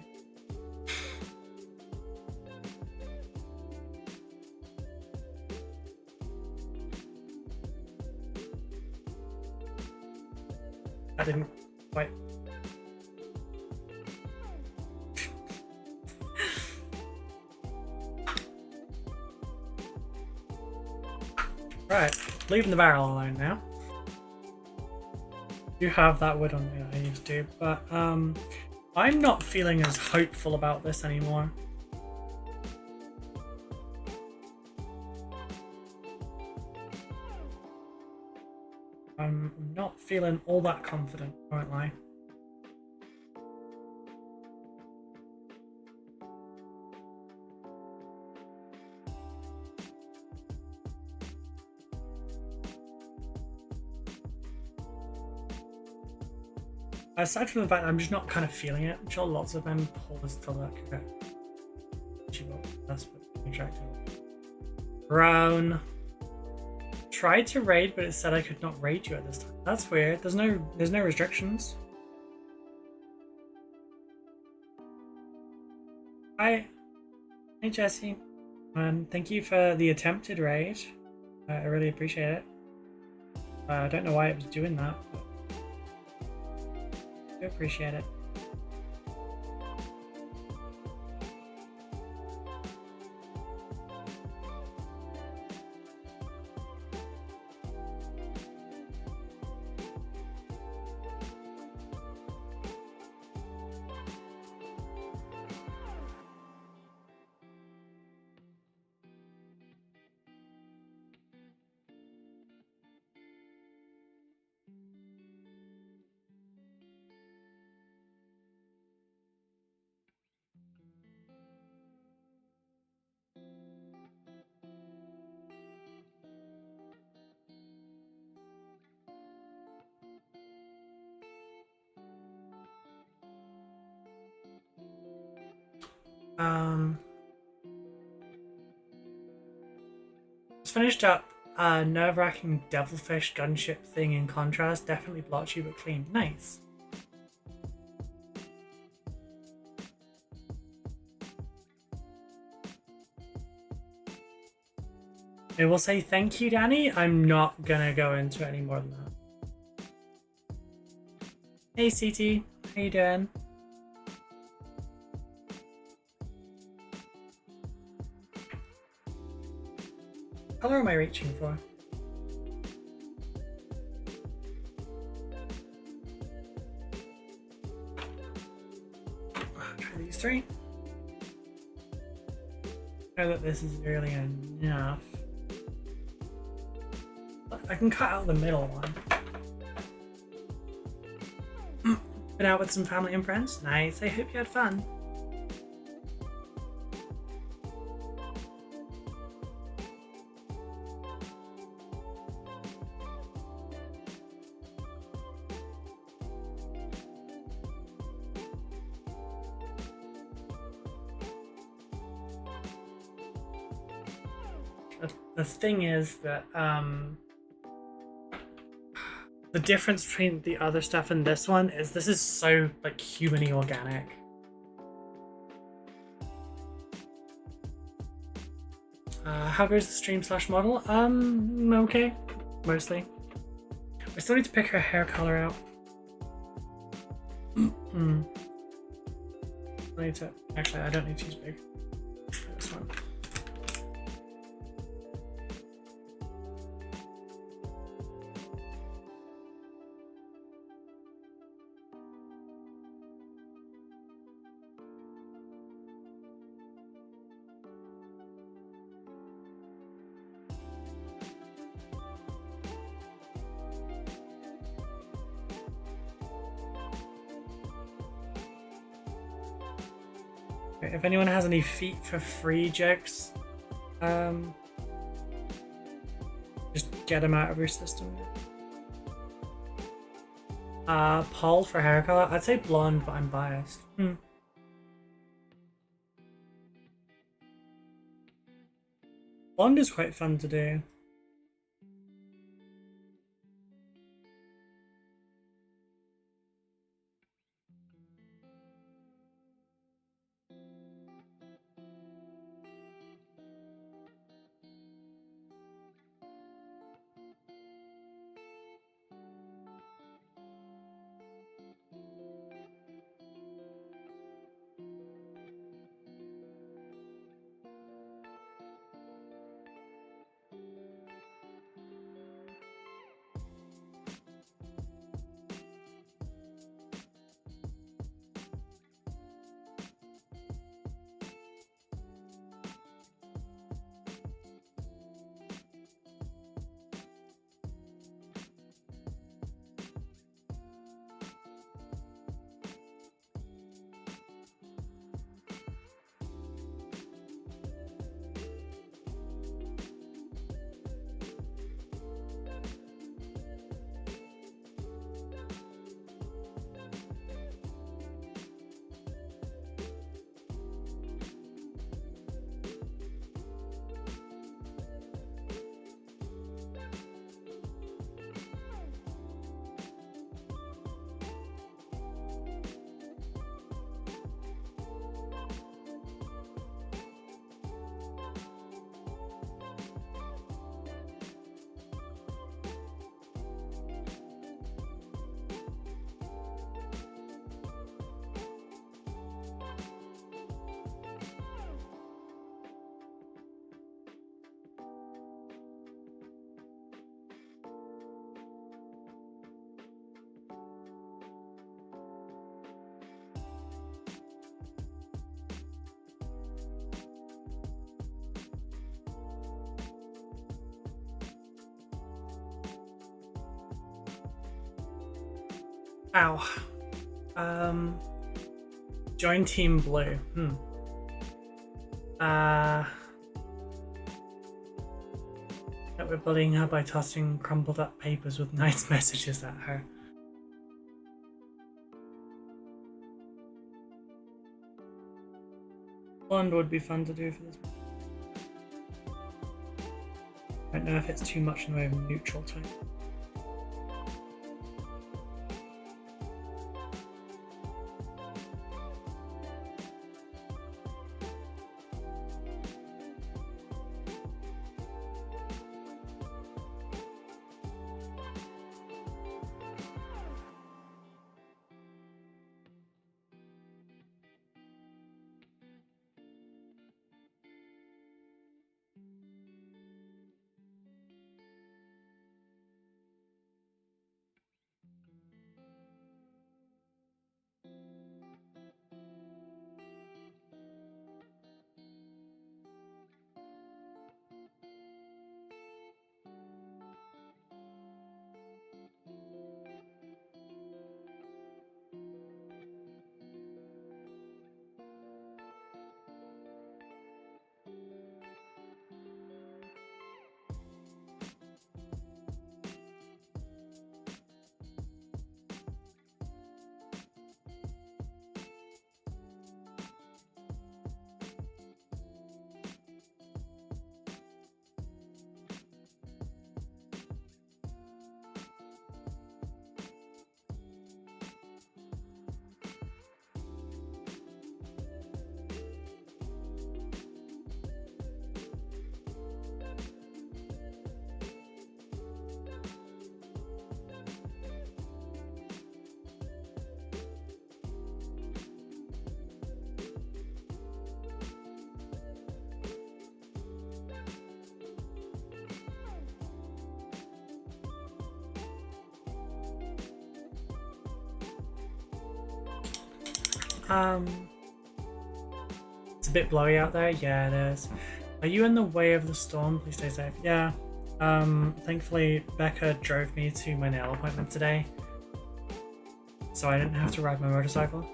I didn't quite. Right, leaving the barrel alone now. You have that wood on me, I used to, but I'm not feeling as hopeful about this anymore. I'm not feeling all that confident, won't lie. Aside from the fact that I'm just not kind of feeling it, I'm sure lots of them pause to look at that's attractive. Brown. Tried to raid, but it said I could not raid you at this time. That's weird. There's no restrictions. Hi. Hey Jesse. Thank you for the attempted raid. I really appreciate it. I don't know why it was doing that, but I appreciate it. Just finished up a nerve-wracking devilfish gunship thing. In contrast, definitely blotchy but clean. Nice. I will say thank you, Danny. I'm not gonna go into it any more than that. Hey CT, how you doing? What color am I reaching for? Try these three. Know that this is really enough. I can cut out the middle one. Been out with some family and friends? Nice, I hope you had fun. The thing is that the difference between the other stuff and this one is this is so like humany organic. How goes the stream / model? Okay, mostly. I still need to pick her hair color out. need to. Actually, I don't need to use big. This one. If anyone has any feet for free jokes, just get them out of your system. Paul for hair color, I'd say blonde, but I'm biased. Blonde is quite fun to do. Ow. Join Team Blue. That we're bullying her by tossing crumpled up papers with nice messages at her. Blonde would be fun to do for this. I don't know if it's too much in the way of neutral tone. It's a bit blowy out there. Yeah, it is. Are you in the way of the storm? Please stay safe. Yeah. Thankfully, Becca drove me to my nail appointment today, so I didn't have to ride my motorcycle.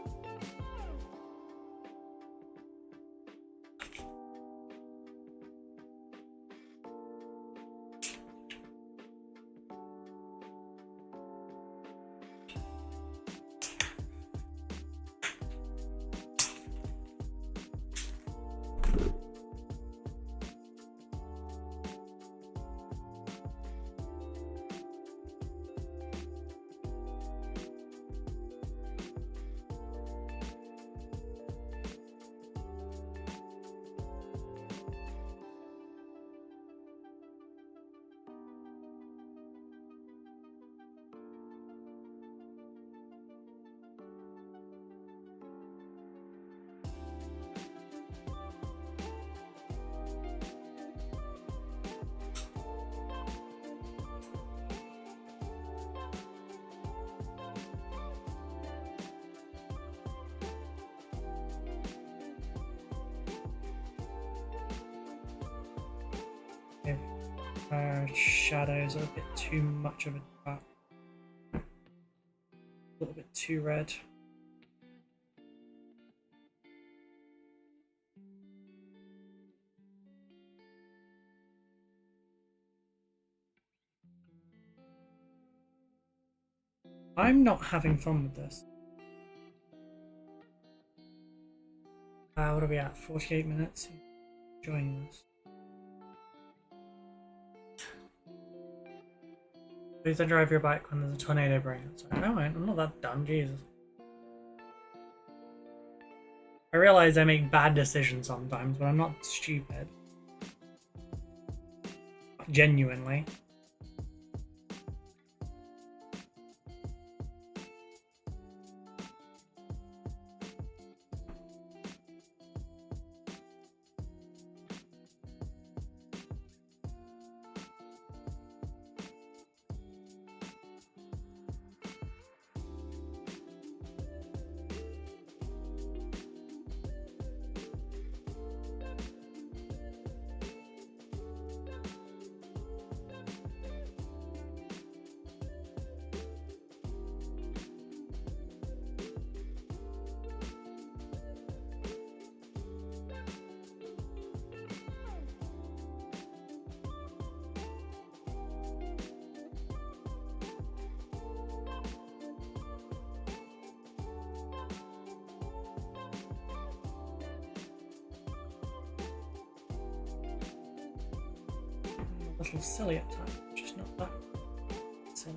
Shadows are a bit too much of a dark, a little bit too red. I'm not having fun with this. What are we at? 48 minutes? Enjoying this. Please don't drive your bike when there's a tornado brewing outside. No, I'm not that dumb, Jesus. I realize I make bad decisions sometimes, but I'm not stupid. Genuinely. A little silly at times, just not that silly.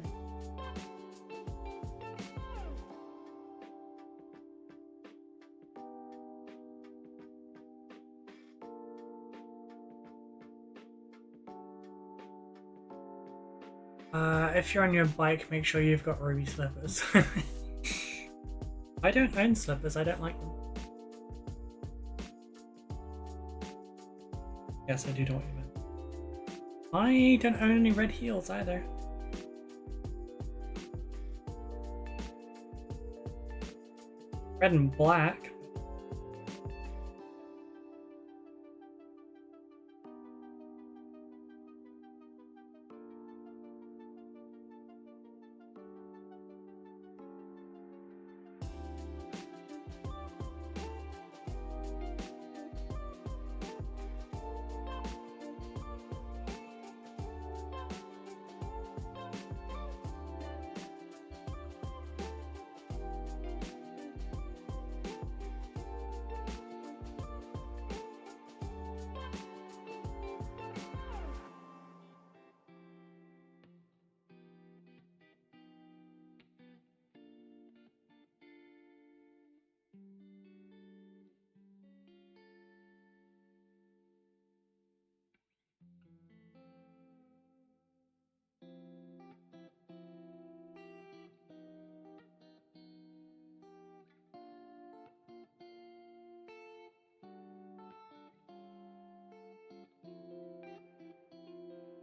If you're on your bike, make sure you've got ruby slippers. I don't own slippers, I don't like them. Yes, I do know what you meant. I don't own any red heels either. Red and black.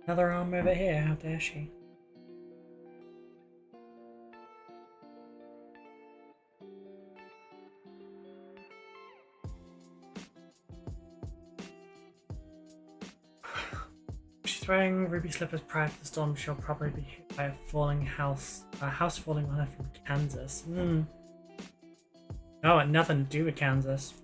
Another arm over here, how dare she? was wearing ruby slippers prior to the storm. She'll probably be hit by a house falling on her from Kansas. Oh, and nothing to do with Kansas.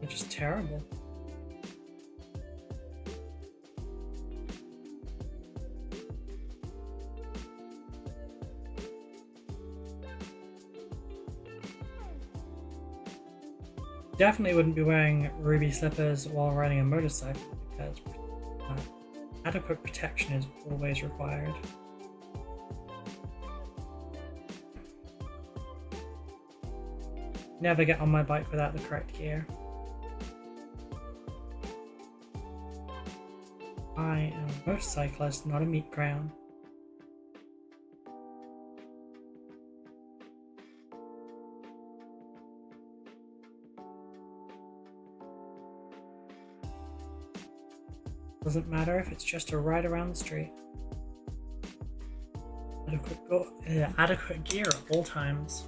It's just terrible. Definitely wouldn't be wearing ruby slippers while riding a motorcycle because adequate protection is always required. Never get on my bike without the correct gear. I am a motorcyclist, not a meat ground. Doesn't matter if it's just a ride around the street. Adequate gear at all times.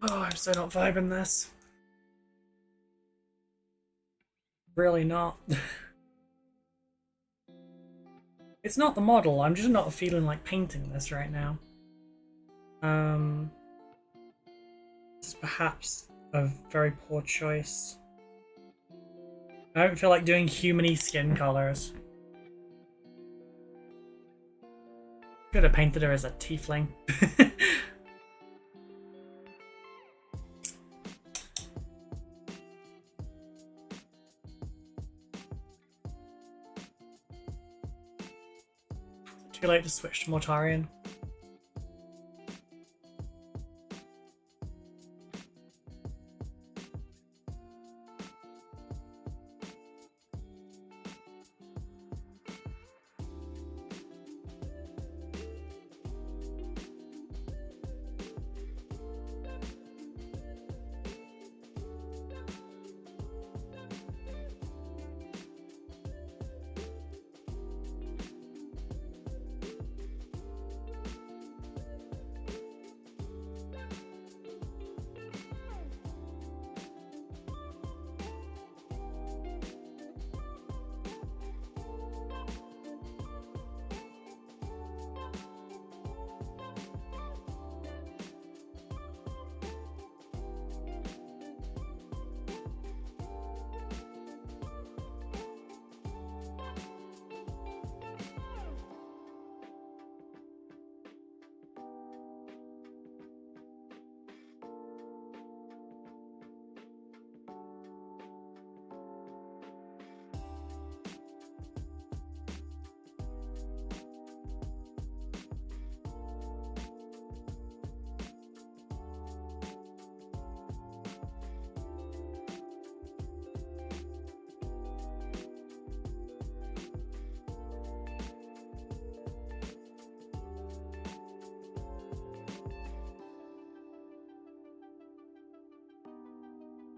Oh, I'm so not vibing this. Really not. It's not the model, I'm just not feeling like painting this right now. This is perhaps a very poor choice. I don't feel like doing human-y skin colors. Could have painted her as a tiefling. Too late to switch to Mortarian.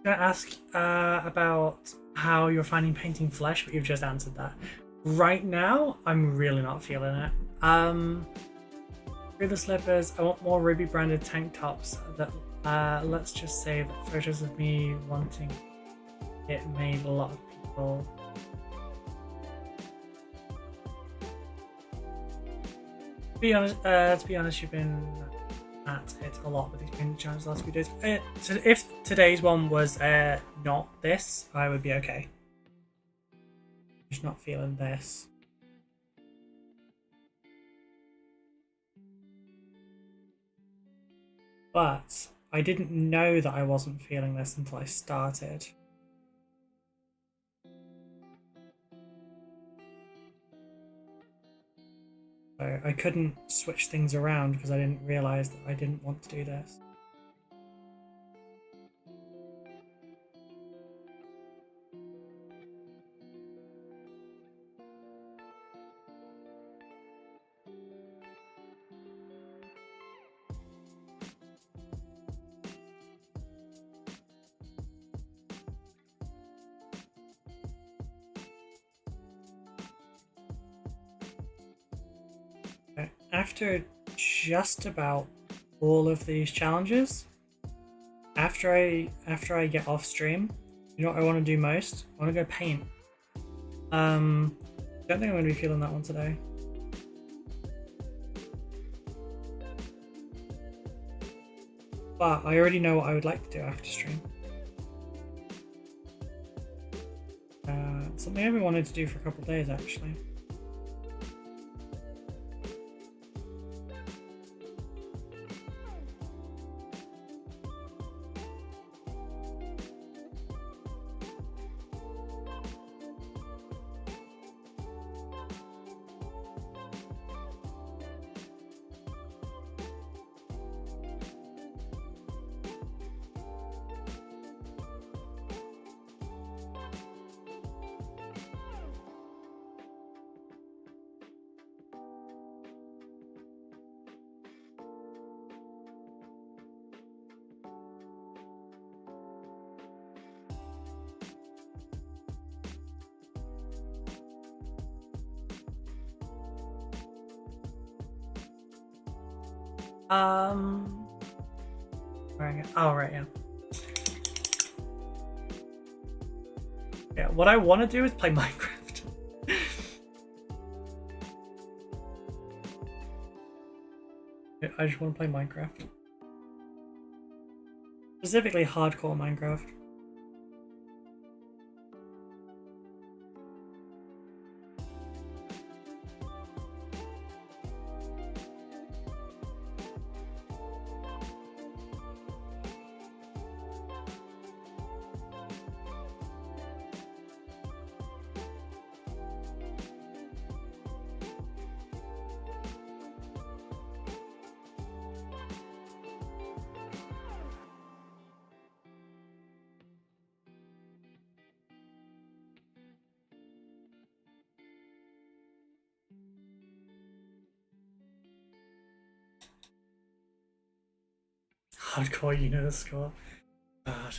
I'm gonna ask about how you're finding painting flesh, but you've just answered that. Right now, I'm really not feeling it. Through the slippers, I want more ruby branded tank tops that let's just say that photos of me wanting it made a lot of people To be honest, you've been at it a lot with these painting challenges the last few days. So if today's one was not this, I would be okay. Just not feeling this. But I didn't know that I wasn't feeling this until I started. So I couldn't switch things around because I didn't realise that I didn't want to do this. After just about all of these challenges, after I get off stream, you know what I want to do most? I want to go paint. Don't think I'm going to be feeling that one today. But I already know what I would like to do after stream. Something I've been wanting to do for a couple of days actually. Oh, right, yeah. Yeah, what I want to do is play Minecraft. I just want to play Minecraft. Specifically hardcore Minecraft. Hardcore, you know the score. God.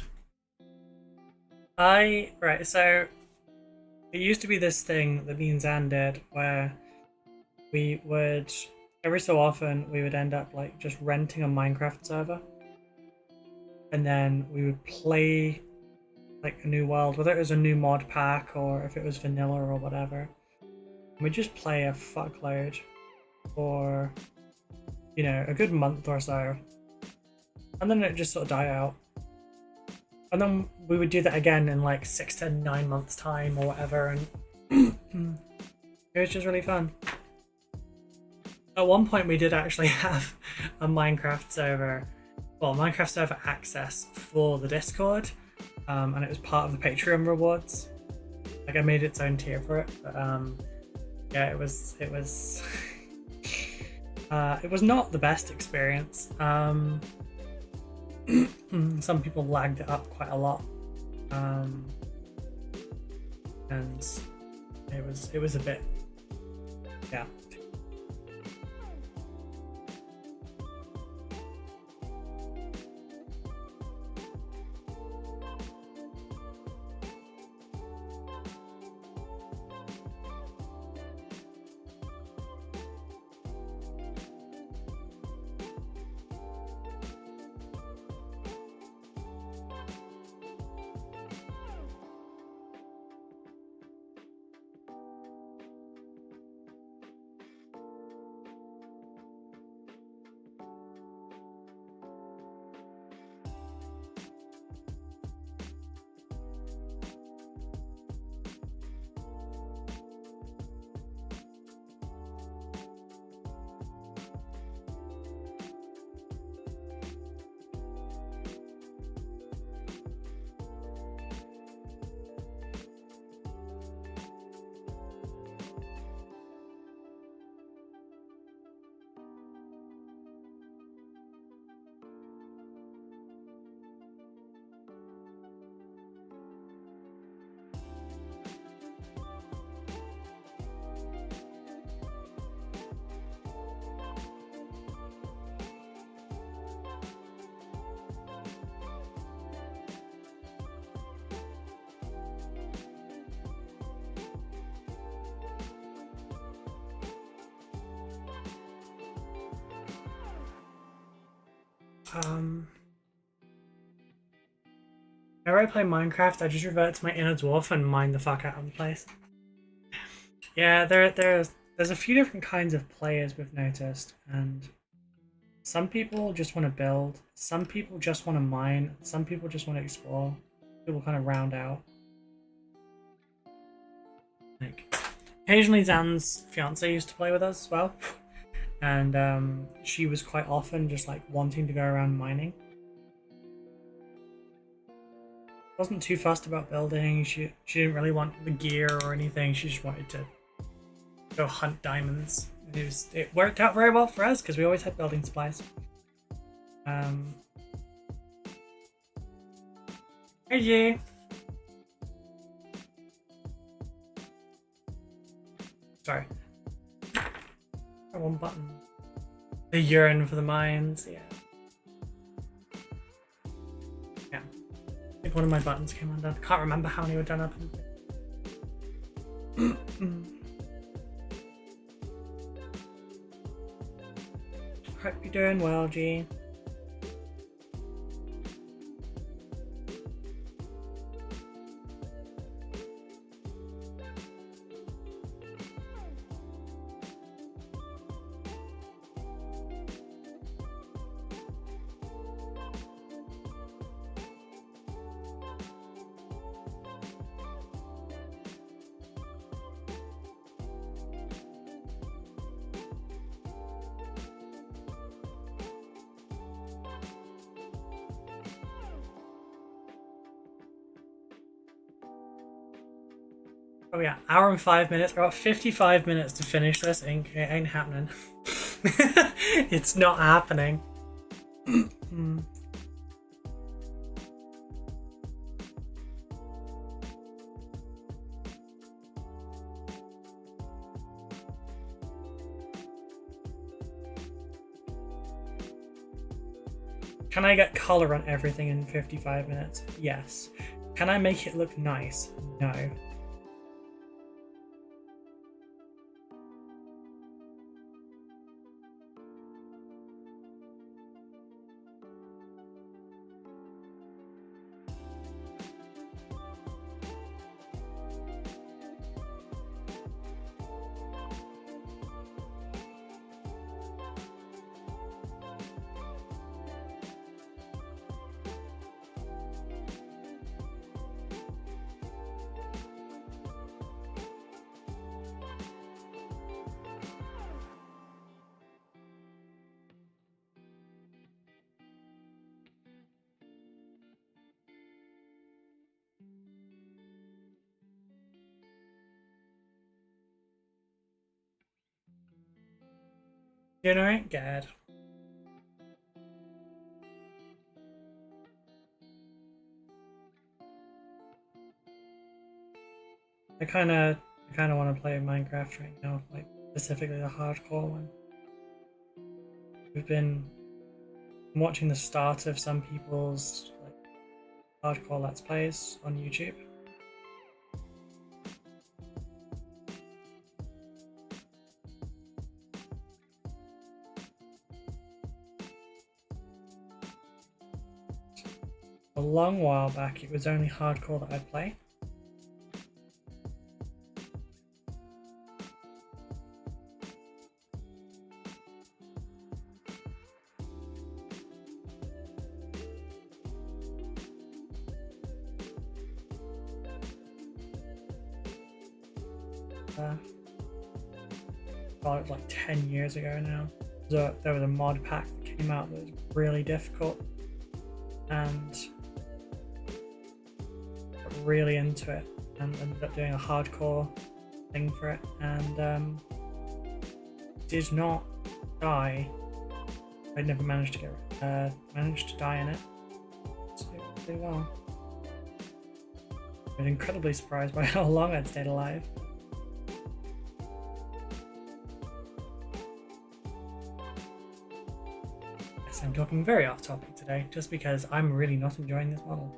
Right, so it used to be this thing that me and Zan did where we would, every so often, we would end up like just renting a Minecraft server. And then we would play like a new world, whether it was a new mod pack or if it was vanilla or whatever. And we'd just play a fuckload for, you know, a good month or so. And then it just sort of died out. And then we would do that again in like 6 to 9 months time or whatever, and it was just really fun. At one point we did actually have a Minecraft server, well, Minecraft server access for the Discord, and it was part of the Patreon rewards. Like I made its own tier for it, but yeah, it was it was not the best experience. Some people lagged it up quite a lot, and it was a bit, yeah. Whenever I play Minecraft, I just revert to my inner dwarf and mine the fuck out of the place. Yeah, there's a few different kinds of players we've noticed, and some people just want to build, some people just want to mine, some people just want to explore. People kind of round out. Like, occasionally Zan's fiance used to play with us as well, and she was quite often just like wanting to go around mining. Wasn't too fussed about building. She didn't really want the gear or anything. She just wanted to go hunt diamonds. It worked out very well for us because we always had building supplies. Hey G. Sorry. One button. The urine for the mines. Yeah. Yeah. I think one of my buttons came undone. Can't remember how many were done up. Hope you're doing well, G. Oh yeah, hour and 5 minutes. We've got 55 minutes to finish this. It ain't happening. It's not happening. Can I get color on everything in 55 minutes? Yes. Can I make it look nice? No. Generate GAD. I kind of want to play Minecraft right now, like specifically the hardcore one. We've been watching the start of some people's like hardcore Let's Plays on YouTube. A long while back, it was only hardcore that I'd play. God, it was like 10 years ago now. So there was a mod pack that came out that was really difficult, and got really into it and ended up doing a hardcore thing for it, and did not die. I never managed to die in it. So it went pretty well. I was incredibly surprised by how long I'd stayed alive. Yes, I'm talking very off topic today, just because I'm really not enjoying this model.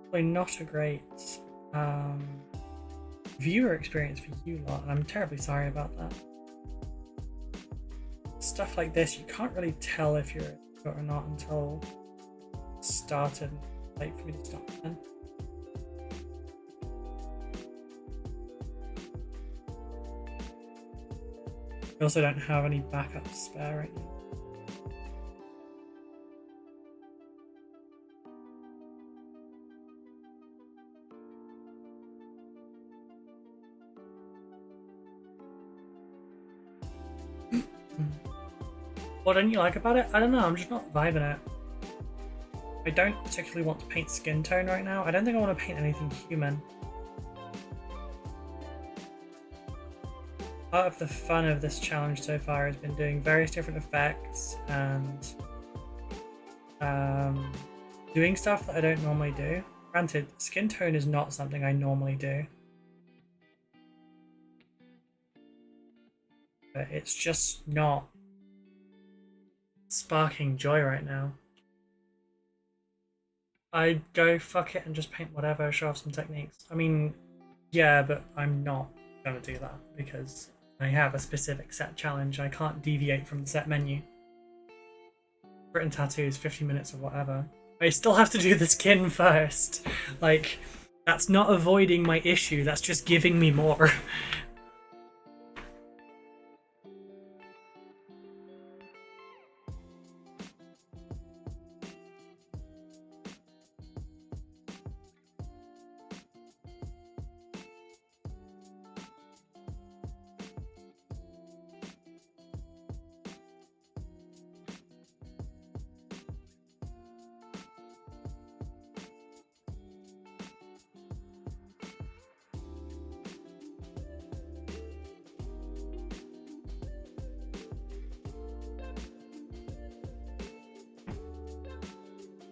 Probably not a great viewer experience for you lot, and I'm terribly sorry about that. stuff like this, you can't really tell if you're or not until it started. Late for me to stop then. I also don't have any backup spare right now. What don't you like about it? I don't know, I'm just not vibing it. I don't particularly want to paint skin tone right now. I don't think I want to paint anything human. Part of the fun of this challenge so far has been doing various different effects and doing stuff that I don't normally do. Granted, skin tone is not something I normally do. But it's just not sparking joy right now. I'd go fuck it and just paint whatever, show off some techniques. I mean, yeah, but I'm not gonna do that because I have a specific set challenge. I can't deviate from the set menu. Written tattoos, 50 minutes or whatever. I still have to do the skin first. Like, that's not avoiding my issue, that's just giving me more.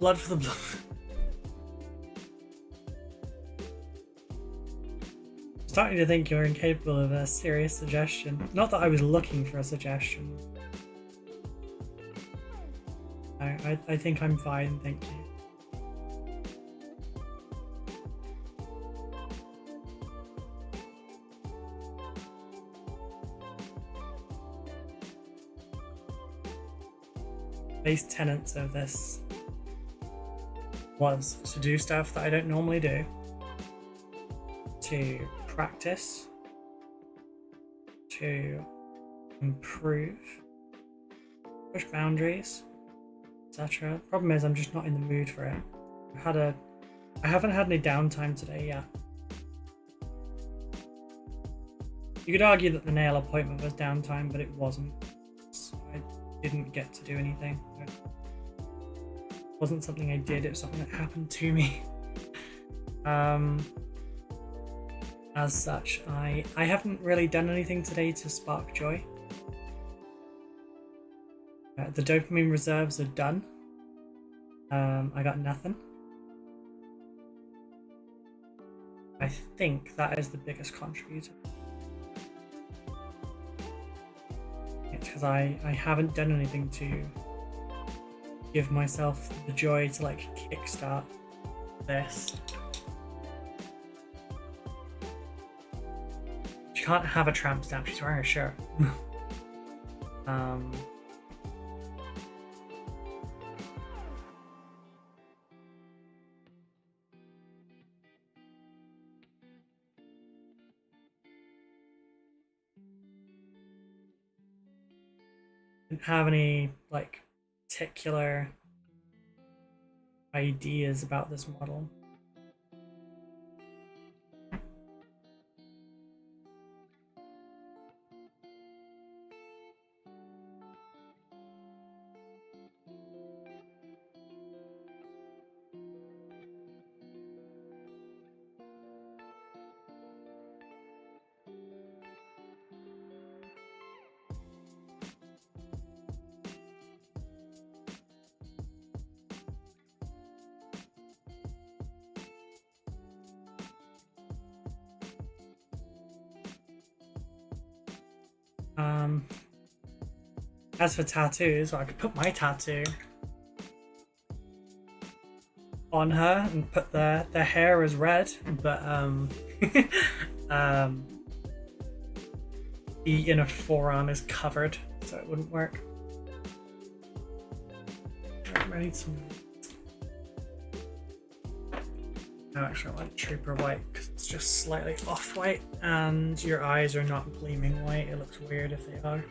Blood for the blood. Starting to think you're incapable of a serious suggestion. Not that I was looking for a suggestion. I think I'm fine, thank you. Base tenets of this was to do stuff that I don't normally do, to practice, to improve, push boundaries, etc. Problem is, I'm just not in the mood for it. I haven't had any downtime today yet. You could argue that the nail appointment was downtime, but it wasn't. I didn't get to do anything. It wasn't something I did, it was something that happened to me. As such, I haven't really done anything today to spark joy. The dopamine reserves are done. I got nothing. I think that is the biggest contributor. It's because I haven't done anything to give myself the joy to like kickstart this. She can't have a tramp stamp, she's wearing a shirt. Didn't have any like particular ideas about this model. As for tattoos, well, I could put my tattoo on her and put the hair as red, but the inner forearm is covered, so it wouldn't work. I need some. No, actually, I want Trooper White because it's just slightly off-white, and your eyes are not gleaming white. It looks weird if they are.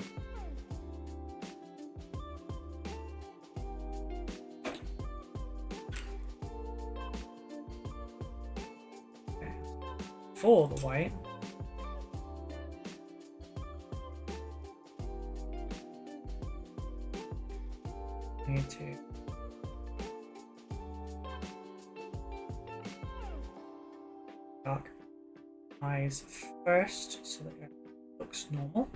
Okay. For the white. I need to. Dark eyes first so that it looks normal.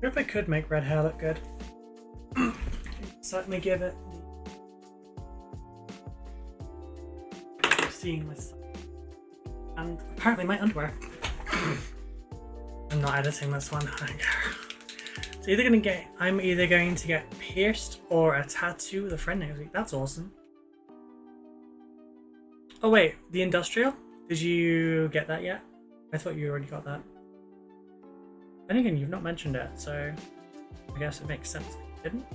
If I could make red hair look good, certainly give it the seamless. And apparently my underwear. I'm not editing this one. It's either gonna get. I'm either going to get pierced or a tattoo with a friend next week. That's awesome. Oh wait, the industrial? Did you get that yet? I thought you already got that. Then again, you've not mentioned it, so I guess it makes sense that you didn't.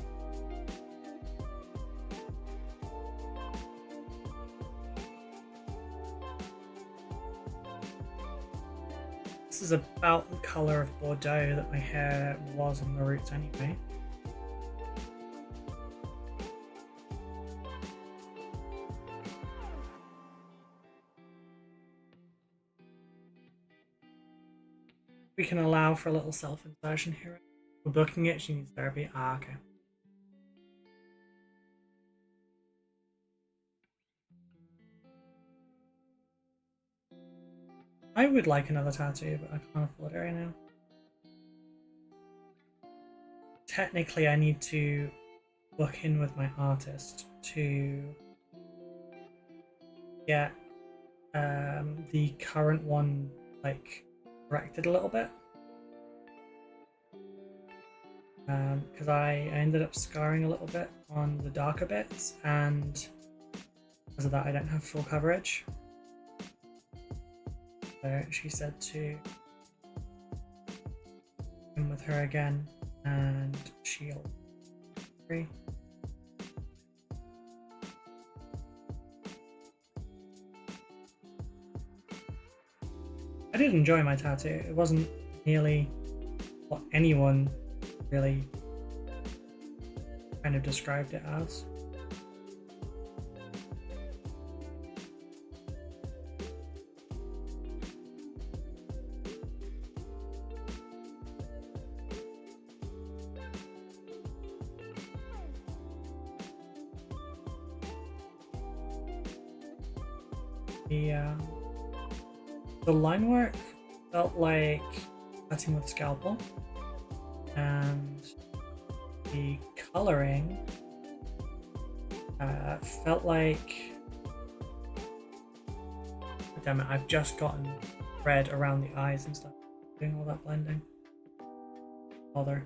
This is about the colour of Bordeaux that my hair was on the roots anyway. We can allow for a little self-insertion here. We're booking it, she needs therapy. Ah, okay. I would like another tattoo, but I can't afford it right now. Technically, I need to book in with my artist to get the current one like corrected a little bit. Because I ended up scarring a little bit on the darker bits, and because of that I don't have full coverage. So she said to in with her again and she'll agree. I did enjoy my tattoo. It wasn't nearly what anyone really kind of described it as. The line work felt like cutting with a scalpel, and the coloring felt like, damn it, I've just gotten red around the eyes and stuff, doing all that blending. Bother.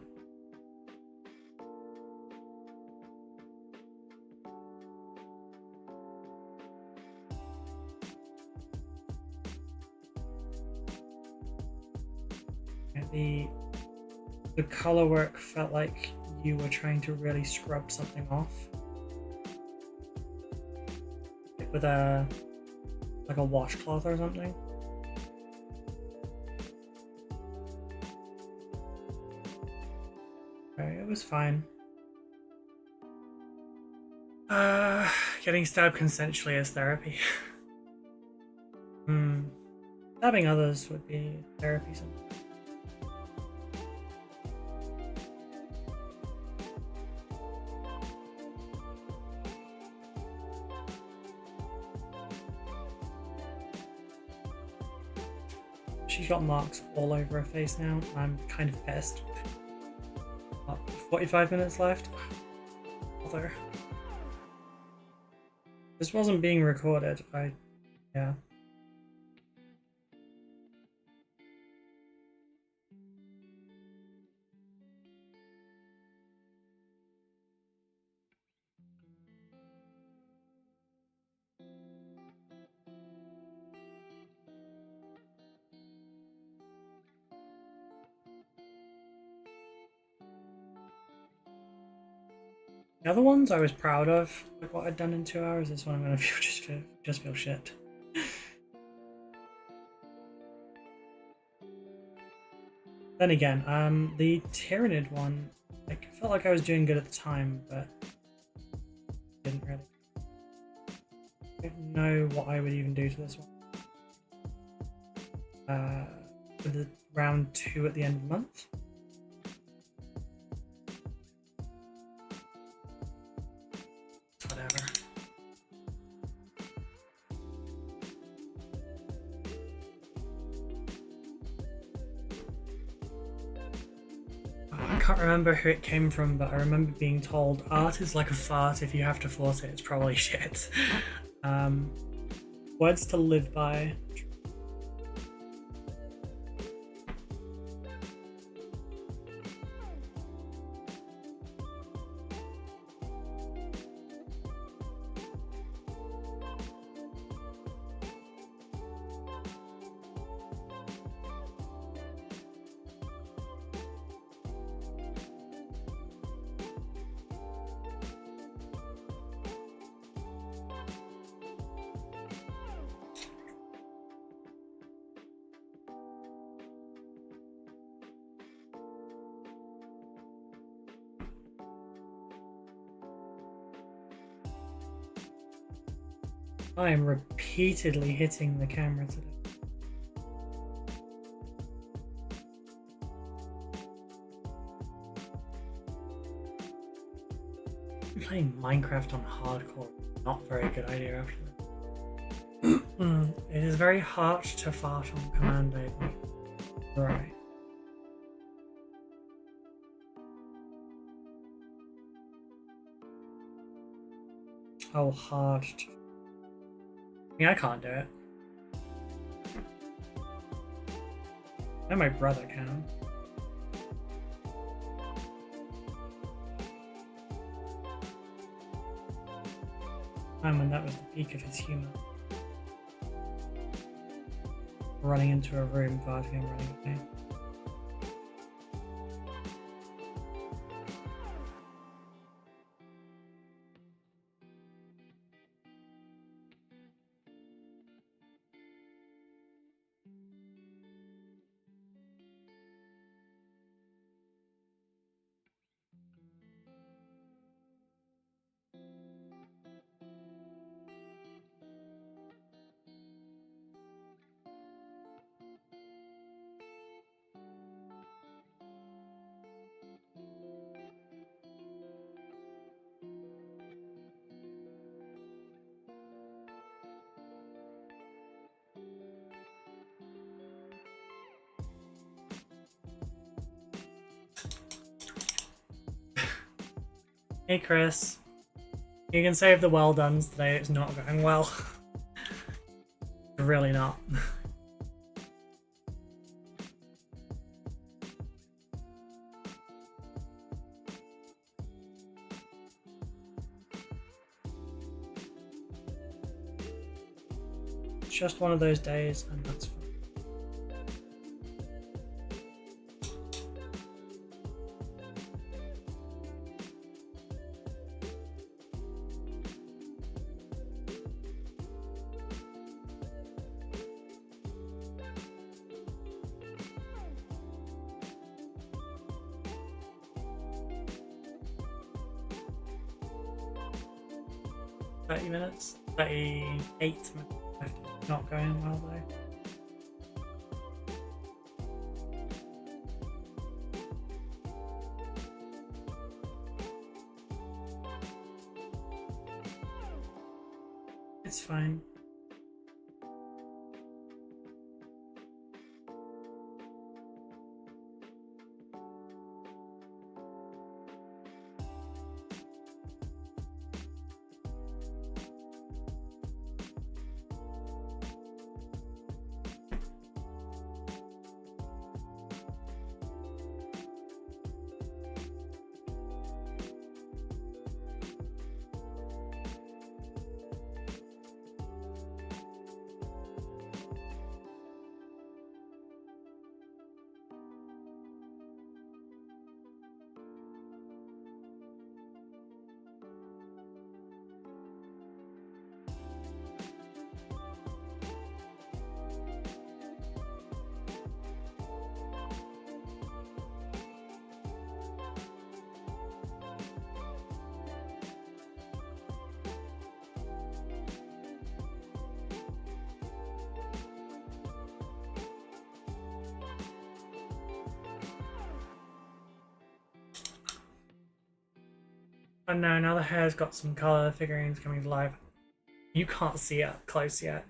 The color work felt like you were trying to really scrub something off, like with a washcloth or something. Okay, it was fine. Getting stabbed consensually is therapy. Stabbing others would be therapy sometimes. She's got marks all over her face now. I'm kind of pissed. 45 minutes left. Bother. This wasn't being recorded. Yeah. The other ones I was proud of, like what I'd done in 2 hours. This one I'm gonna just feel shit. Then again, the Tyrannid one, like, I felt like I was doing good at the time, but didn't really. I don't know what I would even do to this one. For the round 2 at the end of the month. Whatever. I can't remember who it came from, but I remember being told art is like a fart. If you have to force it, it's probably shit. Words to live by. I am repeatedly hitting the camera today. Playing Minecraft on hardcore, not a very good idea after that. It is very hard to fart on command, I think. Right. Oh, hard to... I mean, I can't do it. And my brother can. And when that was the peak of his humour. Running into a room, farting and running away. Hey Chris, you can save the well dones today, it's not going well. Really not. It's just one of those days and that's fine. 30 minutes, 38 minutes left. It's not going well though. It's fine. Oh no, now the hair's got some colour, the figurine's coming to life. You can't see it up close yet.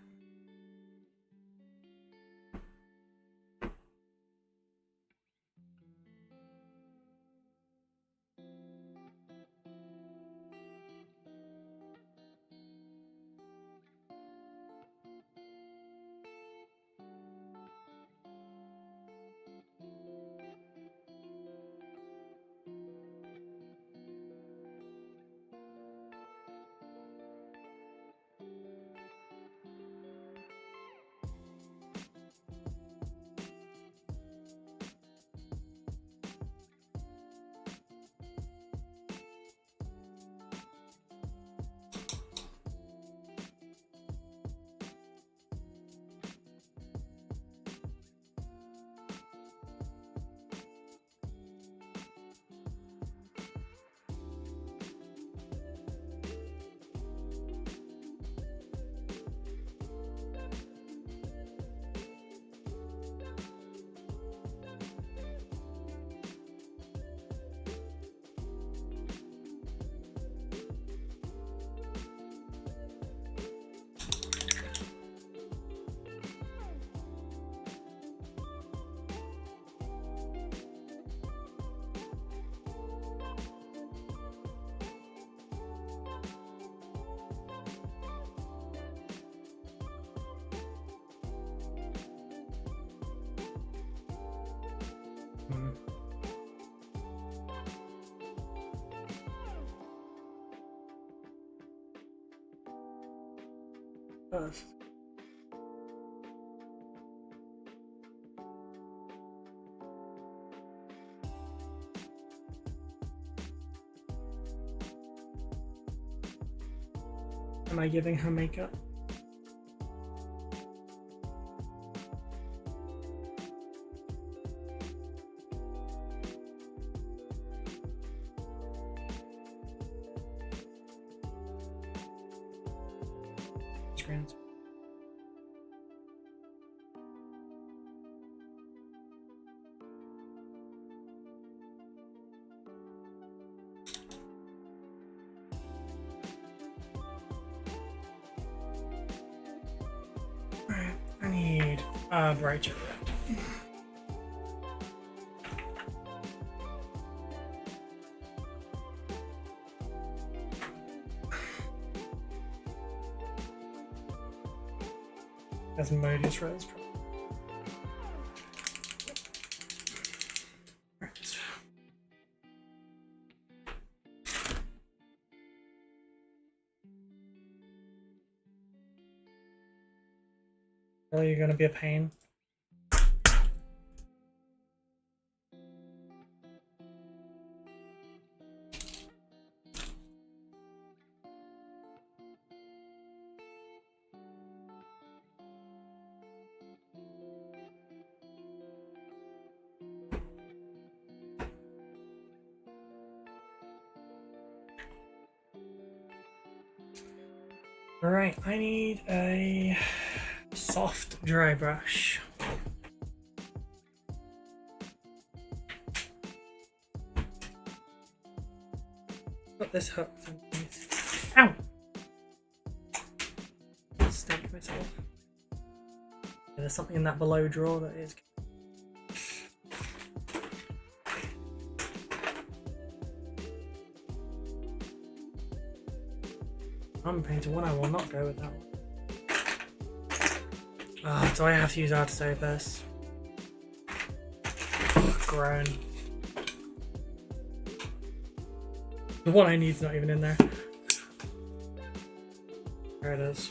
First. Am I giving her makeup? Screens. Alright, I need brighter red. As Modius Rose. Right. Really, you're gonna be a pain. Alright, I need a soft dry brush. Got this hooked underneath. Ow! Stake myself. There's something in that below drawer that is. I'm painter one, I will not go with that one. Do I have to use R to save this? Groan. The one I need is not even in there. There it is.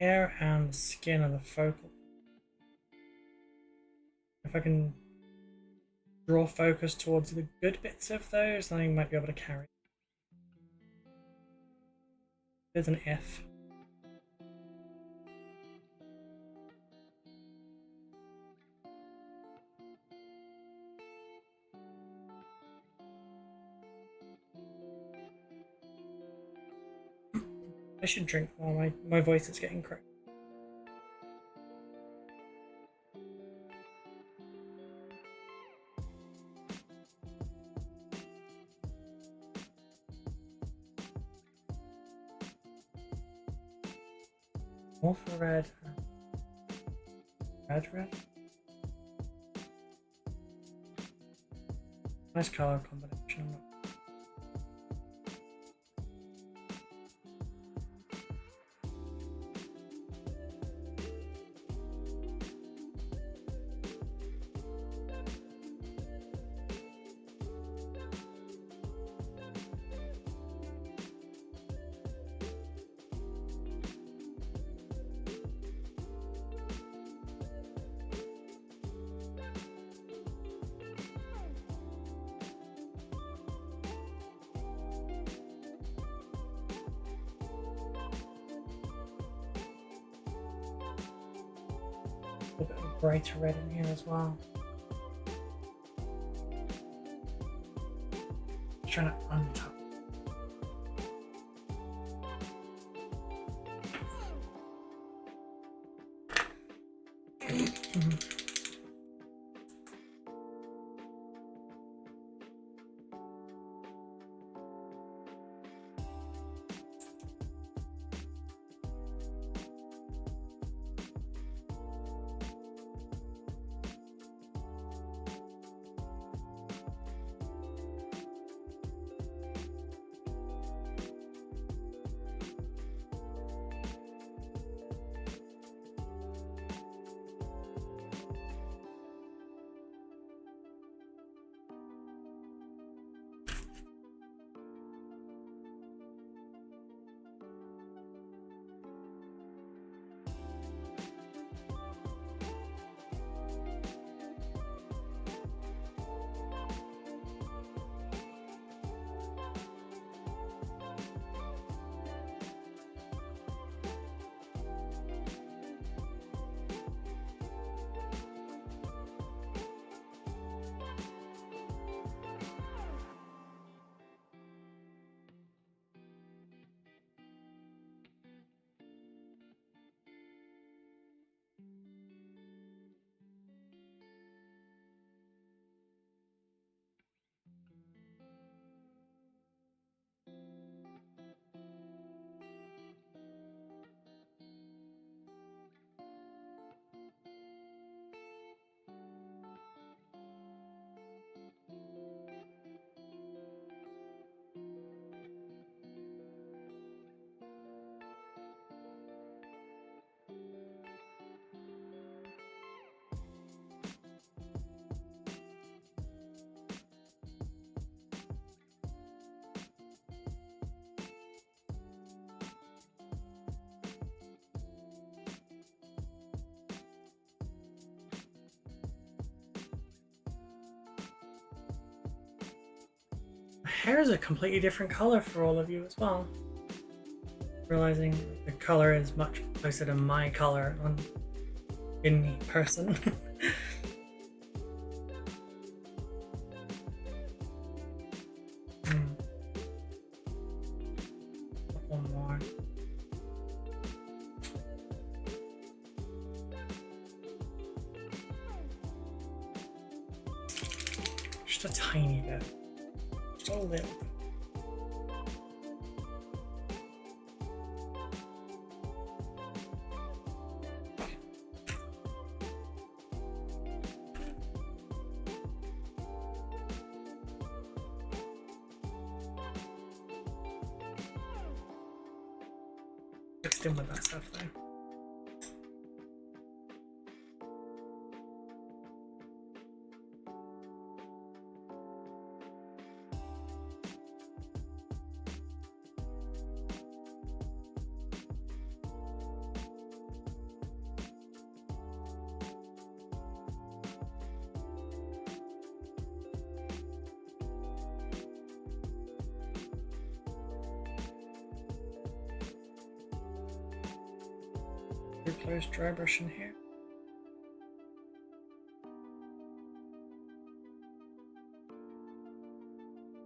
hair and skin are the focal. If I can draw focus towards the good bits of those, then I might be able to carry. There's an F. I should drink more, my voice is getting cracked. More for red. Red. Nice color combination. A bit of brighter red in here as well. Just trying to untop. Hair is a completely different color for all of you as well. Realizing the color is much closer to my color in person. One more. Just a tiny bit. Just a little. Mixed in with that stuff though. close dry brush in here.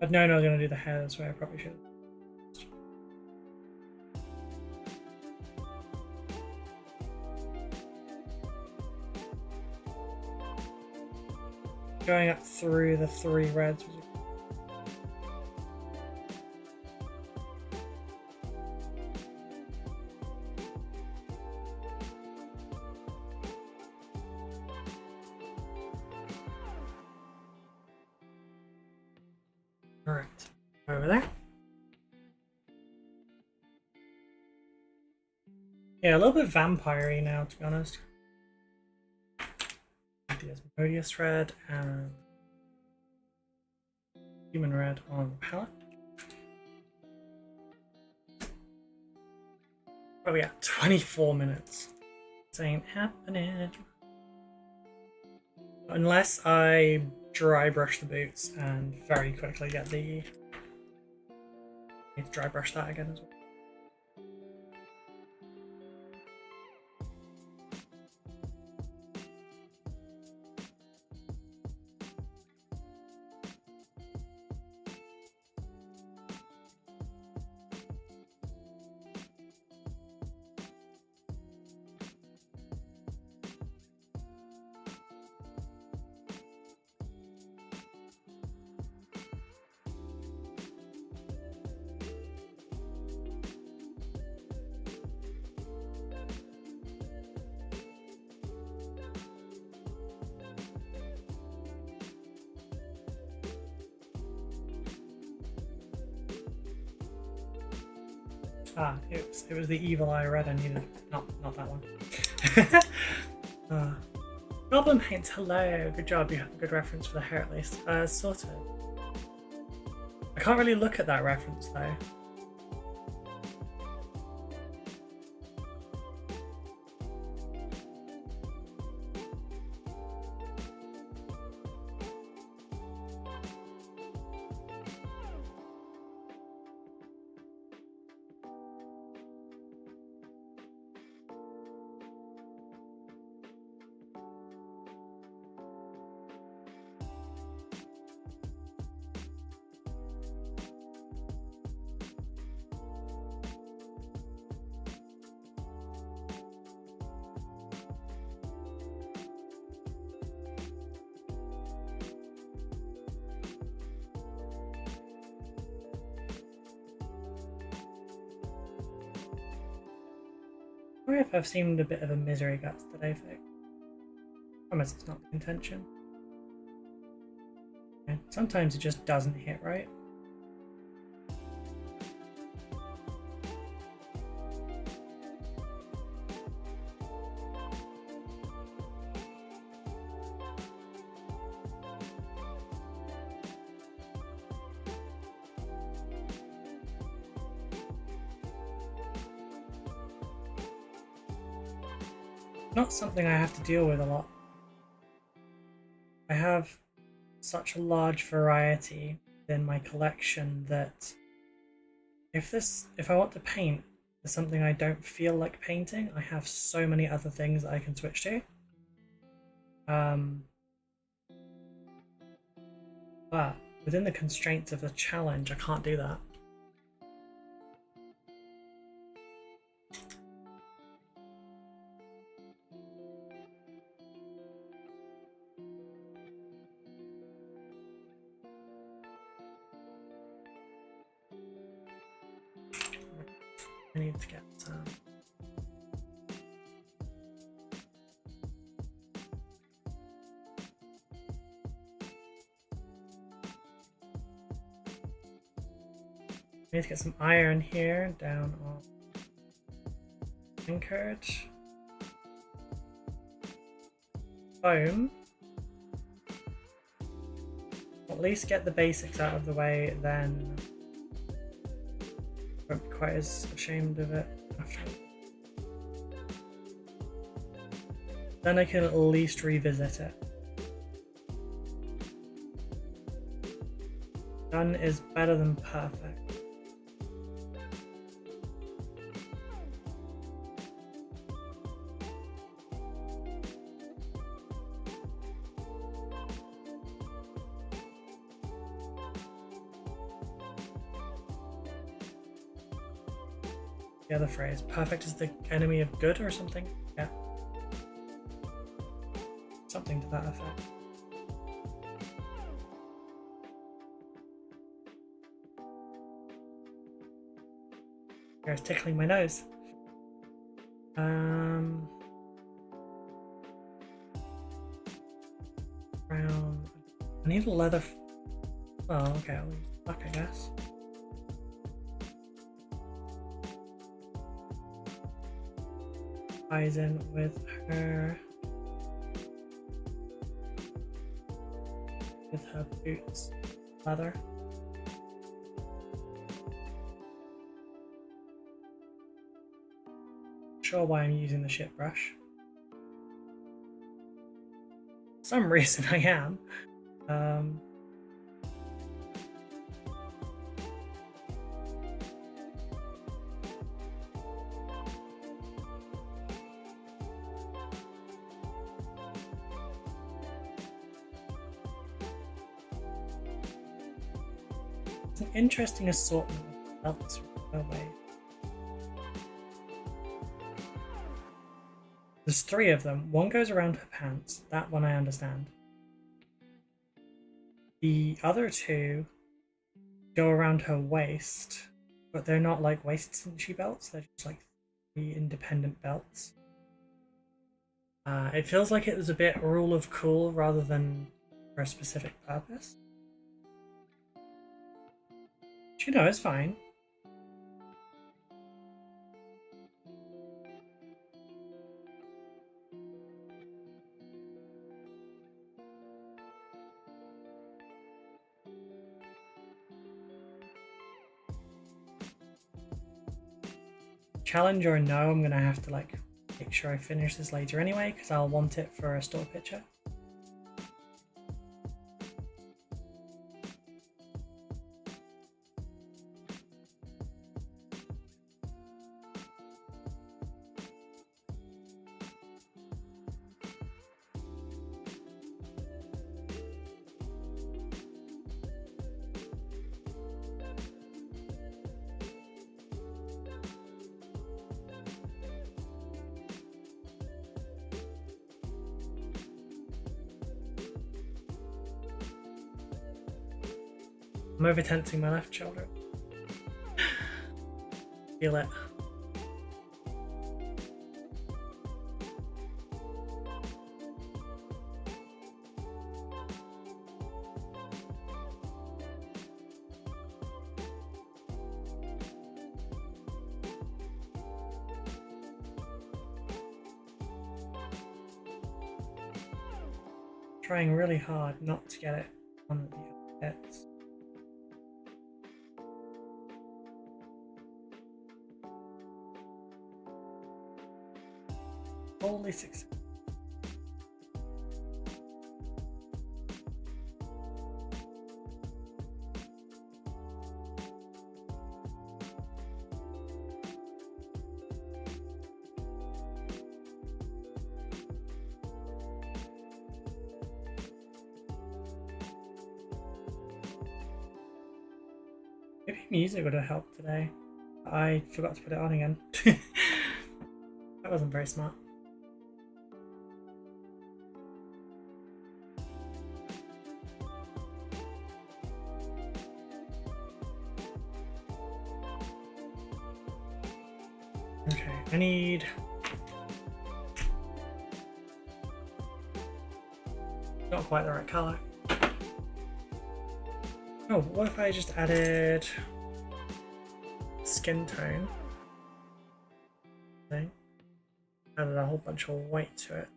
But no, I was going to do the hair, that's why I probably should. Going up through the 3 reds was all right. Over there. Yeah, a little bit vampire-y now, to be honest. The Asmodeus red and human red on the palette. Oh yeah, 24 minutes. This ain't happening. Unless I dry brush the boots and very quickly get the... I need to dry brush that again as well. Ah, oops, it was the evil eye red I needed. Not that one. Goblin paints, hello. Good job, you have a good reference for the hair at least. Sort of. I can't really look at that reference though. Sorry if I've seemed a bit of a misery guts today, Vic. I promise it's not the intention. Yeah, sometimes it just doesn't hit right. Not something I have to deal with a lot. I have such a large variety in my collection that if I want to paint something I don't feel like painting, I have so many other things that I can switch to. But within the constraints of the challenge, I can't do that. I need to get some. I need to get some iron here down on anchored. Foam. At least get the basics out of the way, then I won't be quite as ashamed of it after. Then I can at least revisit it. Done is better than perfect. the other phrase? Perfect is the enemy of good or something? Yeah. Something to that effect. It's tickling my nose. Brown. I need a leather. Well, okay, I'll use black, I guess. Ties in with her boots. Leather. Sure why I'm using the shit brush. For some reason I am. It's an interesting assortment of belts away. There's 3 of them. One goes around her pants. That one I understand. The other 2 go around her waist, but they're not like waist cinchy belts. They're just like 3 independent belts. It feels like it was a bit rule of cool rather than for a specific purpose. But, you know, it's fine. Challenge or no, I'm gonna have to like make sure I finish this later anyway, because I'll want it for a store picture. I'm over tensing my left shoulder. Feel it. Trying really hard not to get it on the bits. Holy success. Maybe music would have helped today. I forgot to put it on again. That wasn't very smart. Okay, I need not quite the right color. Oh, what if I just added skin tone thing? Added a whole bunch of white to it.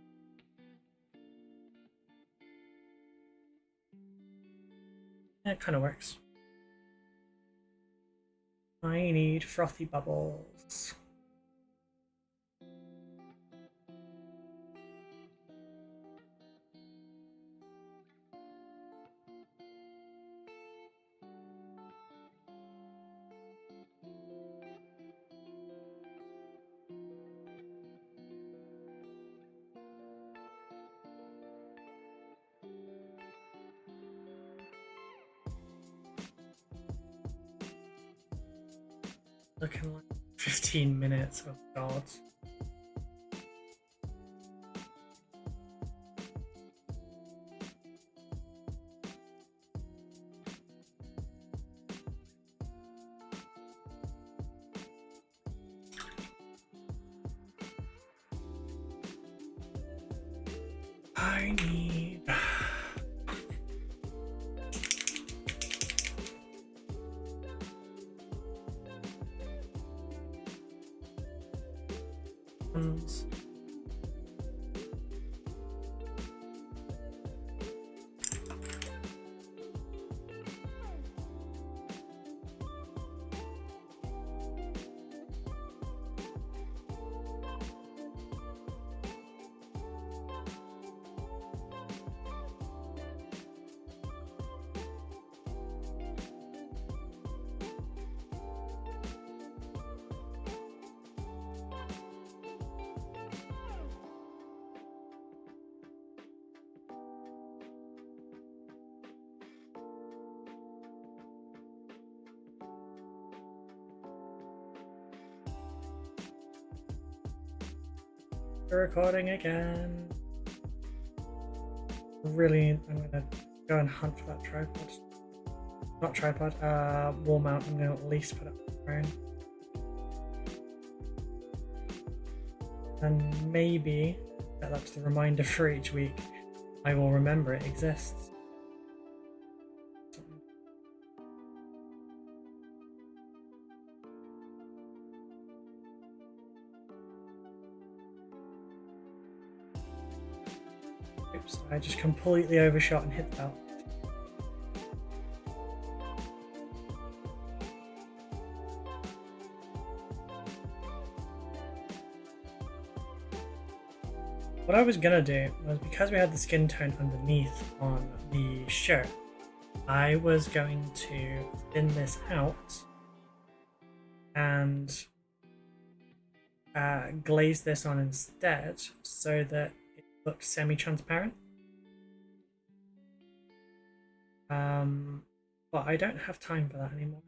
It kind of works. I need frothy bubbles. Looking like 15 minutes, oh god. I need... ones. Recording again. Really, I'm gonna go and hunt for that tripod. Not tripod, wall mount. I'm gonna at least put it on the phone. And maybe set that to the reminder for each week. I will remember it exists. Oops, I just completely overshot and hit the bell. What I was gonna do was, because we had the skin tone underneath on the shirt, I was going to thin this out and glaze this on instead so that it looks semi-transparent. But I don't have time for that anymore.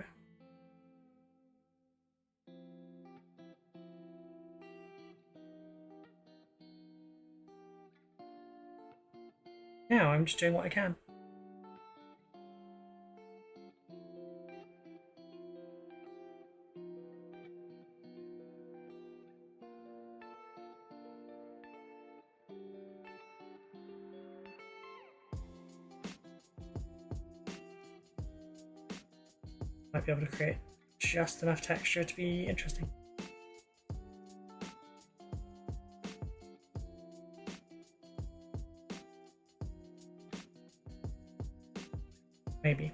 Now I'm just doing what I can. Might be able to create just enough texture to be interesting. Maybe.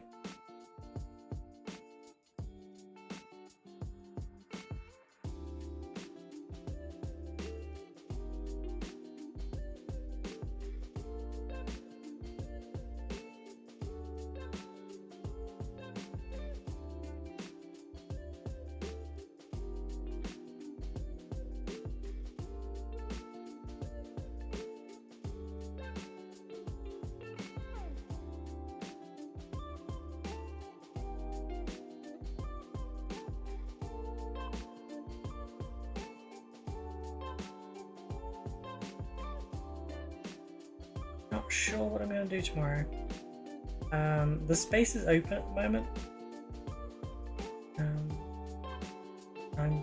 Not sure what I'm going to do tomorrow. The space is open at the moment. I'm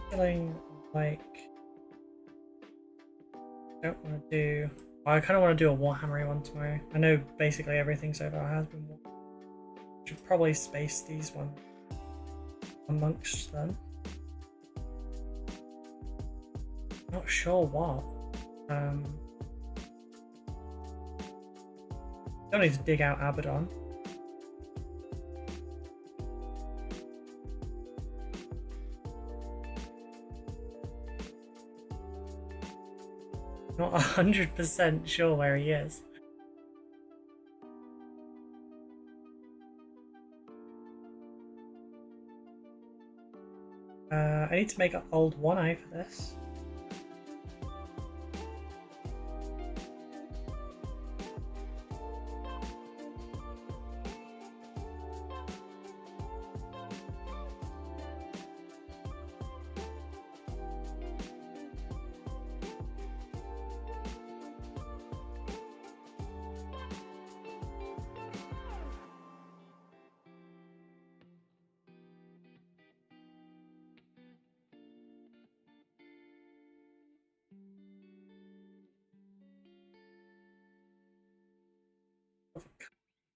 feeling like I don't want to do... Well, I kind of want to do a Warhammer one tomorrow. I know basically everything so far has been Warhammer. Should probably space these ones amongst them. Not sure what. Don't need to dig out Abaddon. Not 100% sure where he is. I need to make an old one eye for this.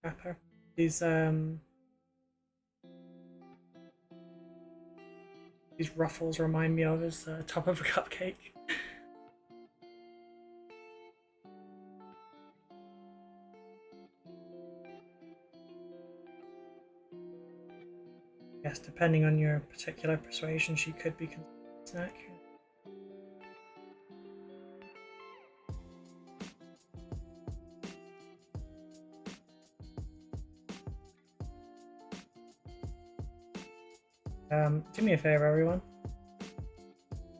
wrapper. These ruffles remind me of is the top of a cupcake. Yes, depending on your particular persuasion, she could be considered a snack. Do me a favor, everyone.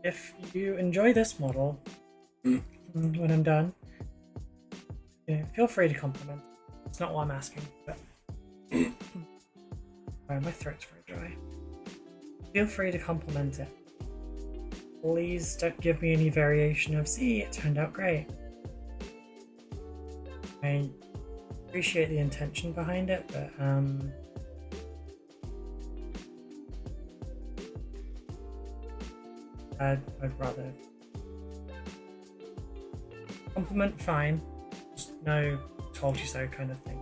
If you enjoy this model, when I'm done, feel free to compliment. It's not what I'm asking, but sorry, my throat's very dry. Feel free to compliment it. Please don't give me any variation of, see, it turned out great. I appreciate the intention behind it, but I'd rather compliment, fine, just no told you so kind of thing.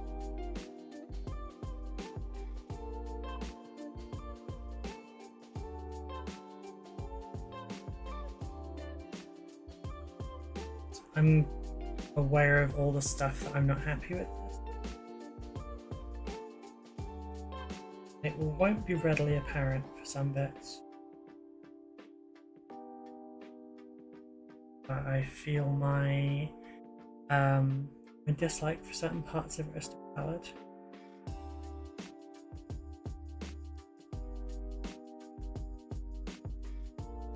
I'm aware of all the stuff that I'm not happy with. It won't be readily apparent for some bits. But I feel my dislike for certain parts of it is still valid.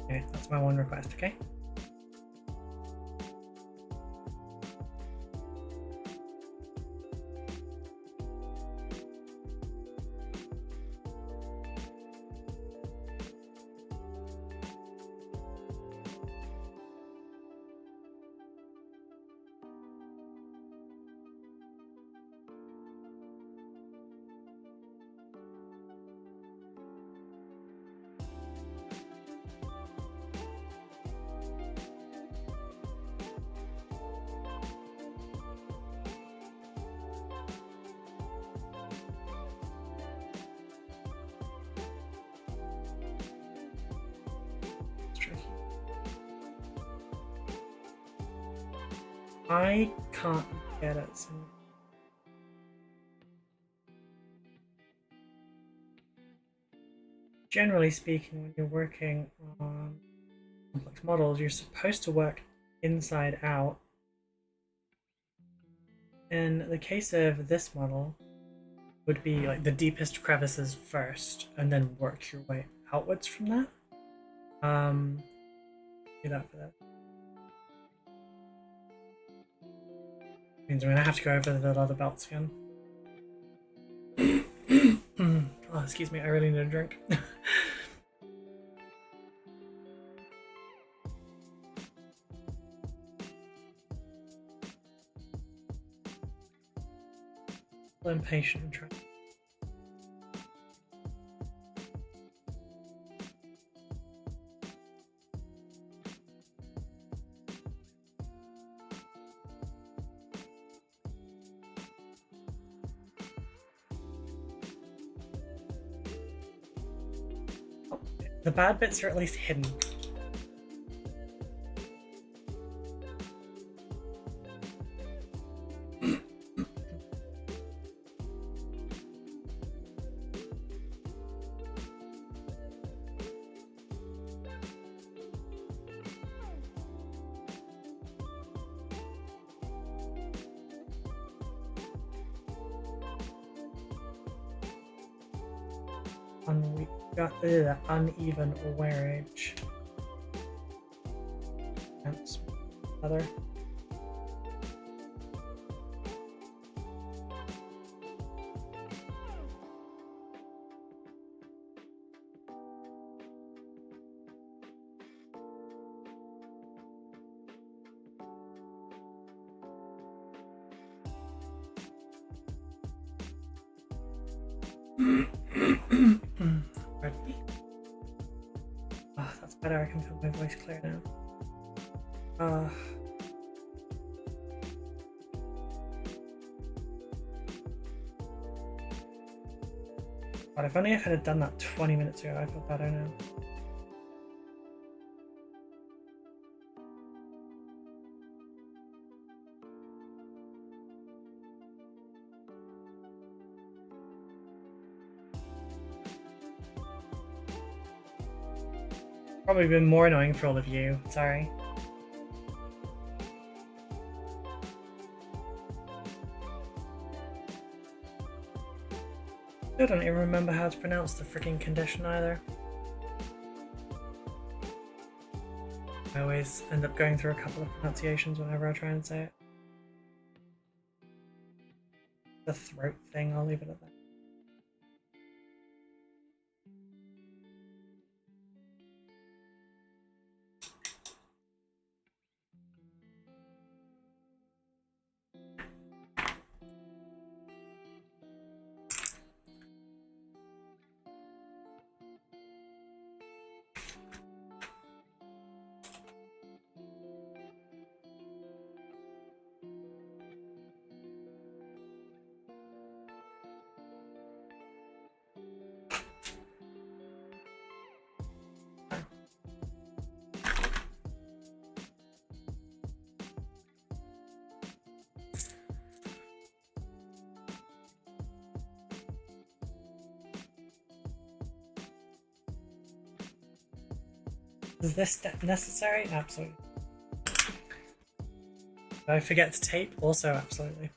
Okay, that's my one request, okay? I can't get it. So. Generally speaking, when you're working on complex models, you're supposed to work inside out. In the case of this model, would be like the deepest crevices first, and then work your way outwards from that. Do that for that. Means I'm gonna have to go over the leather belts again. Oh, excuse me, I really need a drink. I'm impatient and trying. The bad bits are at least hidden. And we got uneven wearage. That's leather. Ready? Oh, that's better. I can feel my voice clear now. God, if only I could have done that 20 minutes ago, I feel better now. Probably been more annoying for all of you, sorry. I don't even remember how to pronounce the freaking condition either. I always end up going through a couple of pronunciations whenever I try and say it. The throat thing, I'll leave it at that. Is this step necessary? Absolutely. Did I forget to tape? Also, absolutely.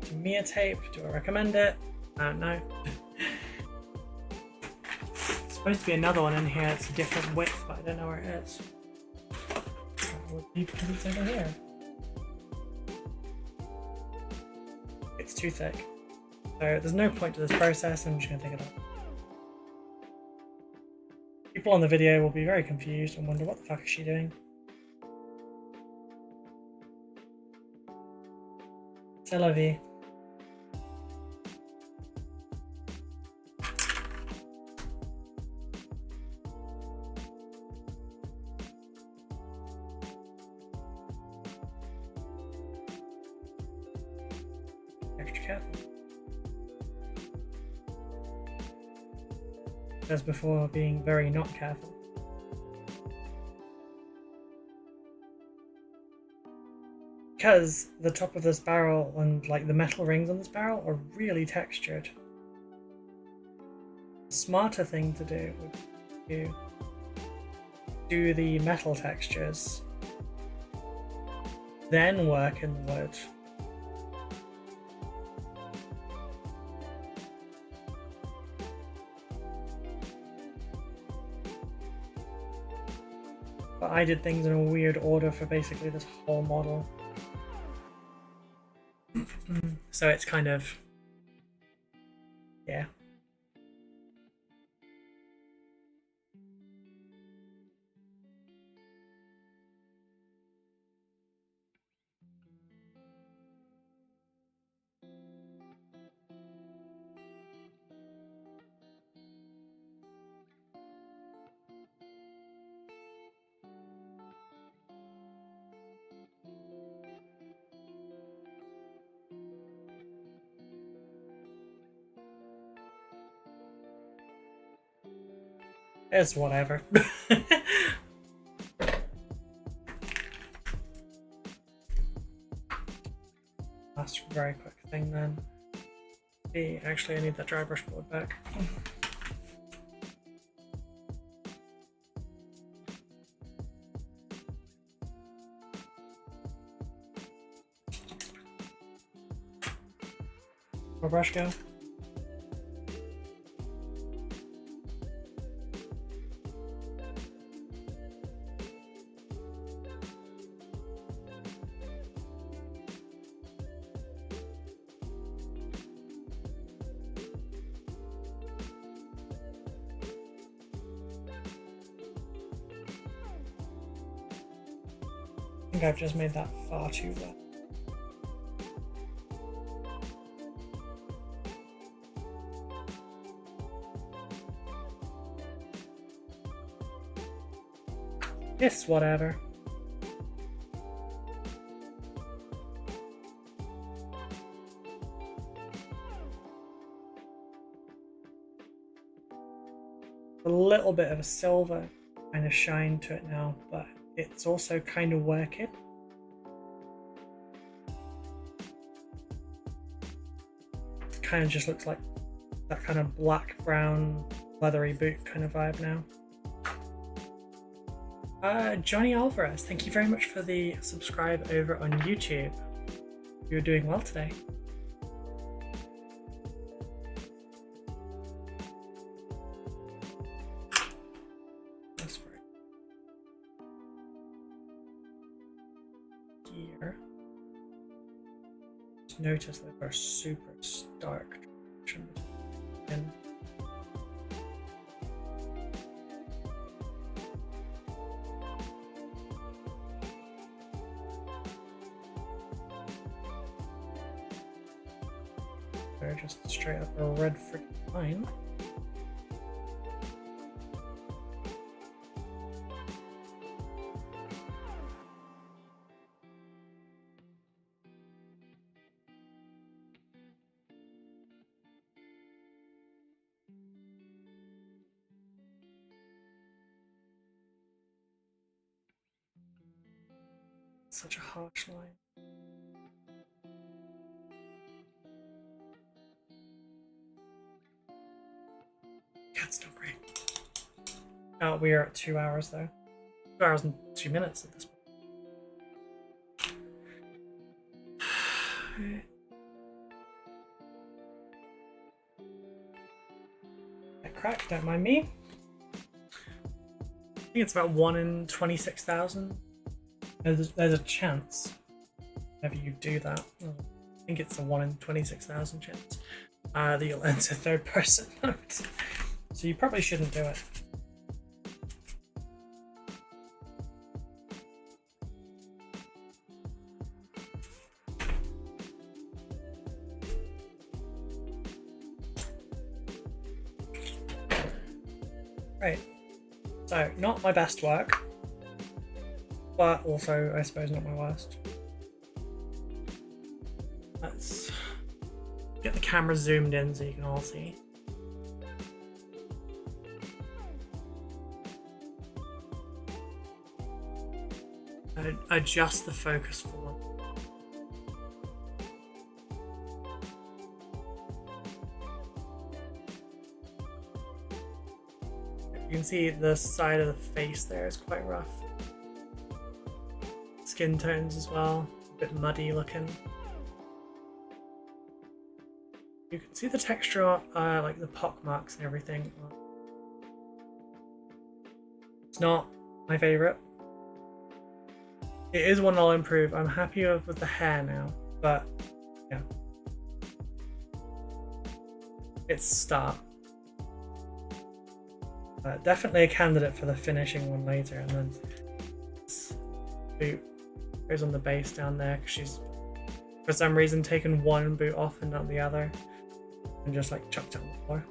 Tamiya tape, do I recommend it? I don't know. There's supposed to be another one in here, it's a different width, but I don't know where it is. Would be because it's over here. It's too thick. So there's no point to this process, I'm just going to take it off. People on the video will be very confused and wonder what the fuck is she doing. C'est la vie. Extra careful. As before, being very not careful. Because the top of this barrel and like the metal rings on this barrel are really textured. The smarter thing to do would be to do the metal textures, then work in the wood. But I did things in a weird order for basically this whole model. So it's kind of, yeah. It's whatever. Last very quick thing then. Actually, I need that dry brush board back. Where brush go? think I've just made that far too well. It's whatever. A little bit of a silver kind of shine to it now, but it's also kind of working. It kind of just looks like that kind of black brown leathery boot kind of vibe now. Johnny Alvarez, thank you very much for the subscribe over on YouTube. You're doing well today. That's right. Here. Just notice that they're super stark. And they're just straight up a red freaking line. Such a harsh line. That's still great. Oh, we are at 2 hours though. 2 hours and 2 minutes at this point. That crack, don't mind me. I think it's about 1 in 26,000. There's a chance whenever you do that. I think it's a 1 in 26,000 chance that you'll enter third person mode. So you probably shouldn't do it. Right. So, not my best work. But also, I suppose, not my worst. Let's get the camera zoomed in so you can all see. Adjust the focus for one. You can see the side of the face there is quite rough. Skin tones as well, a bit muddy looking. You can see the texture, like the pock marks and everything. It's not my favourite. It is one I'll improve. I'm happy with the hair now, but yeah. It's a start. Definitely a candidate for the finishing one later, and then this boot goes on the base down there because she's for some reason taken one boot off and not the other and just like chucked it on the floor.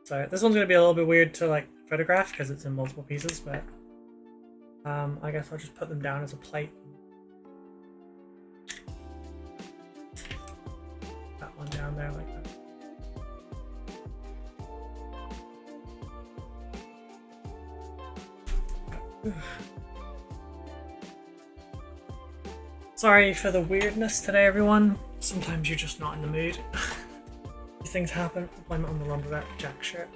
So this one's going to be a little bit weird to like photograph because it's in multiple pieces, but I guess I'll just put them down as a plate. That one down there like that. Sorry for the weirdness today, everyone. Sometimes you're just not in the mood. These things happen. I'll blame it on the lumberjack jack shirt.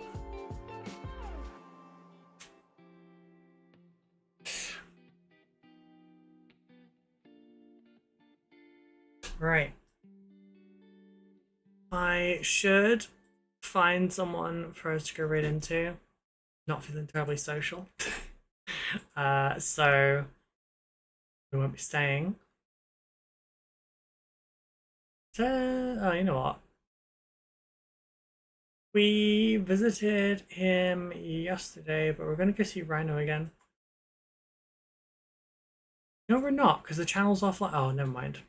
Right. I should find someone for us to go right into. Not feeling terribly social. So we won't be staying. Oh, you know what? We visited him yesterday, but we're going to go see Rhino again. No, we're not, because the channel's offline. Oh, never mind.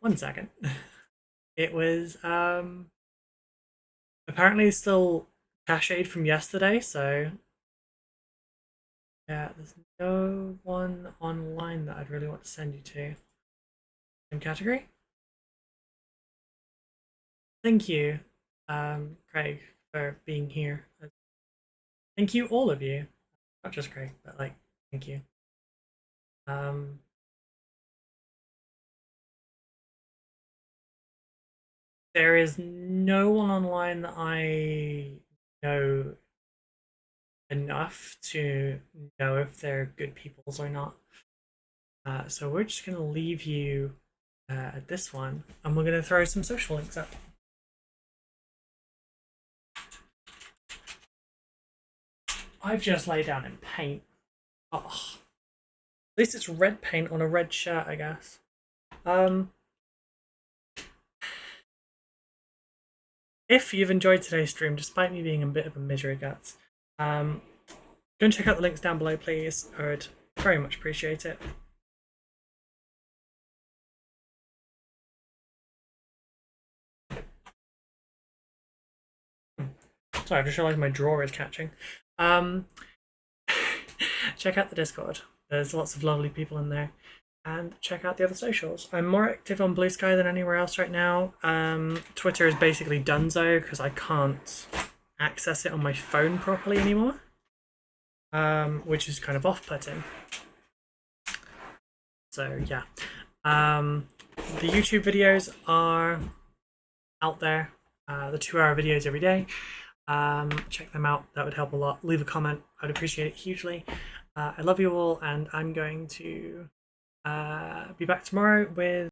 1 second. It was apparently still cached from yesterday, so yeah, there's no one online that I'd really want to send you to. In category? Thank you, Craig, for being here. Thank you, all of you. Not just Craig, but like, thank you. Um, there is no one online that I know enough to know if they're good peoples or not. So we're just going to leave you at this one, and we're going to throw some social links up. I've just laid down in paint. Oh, at least it's red paint on a red shirt, I guess. If you've enjoyed today's stream, despite me being a bit of a misery guts, go and check out the links down below, please. I would very much appreciate it. Sorry, I've just realised my drawer is catching. Check out the Discord. There's lots of lovely people in there. And check out the other socials. I'm more active on Blue Sky than anywhere else right now. Twitter is basically donezo because I can't access it on my phone properly anymore, which is kind of off-putting. So yeah, the YouTube videos are out there. The 2-hour videos every day. Check them out. That would help a lot. Leave a comment. I'd appreciate it hugely. I love you all, and I'm going to be back tomorrow with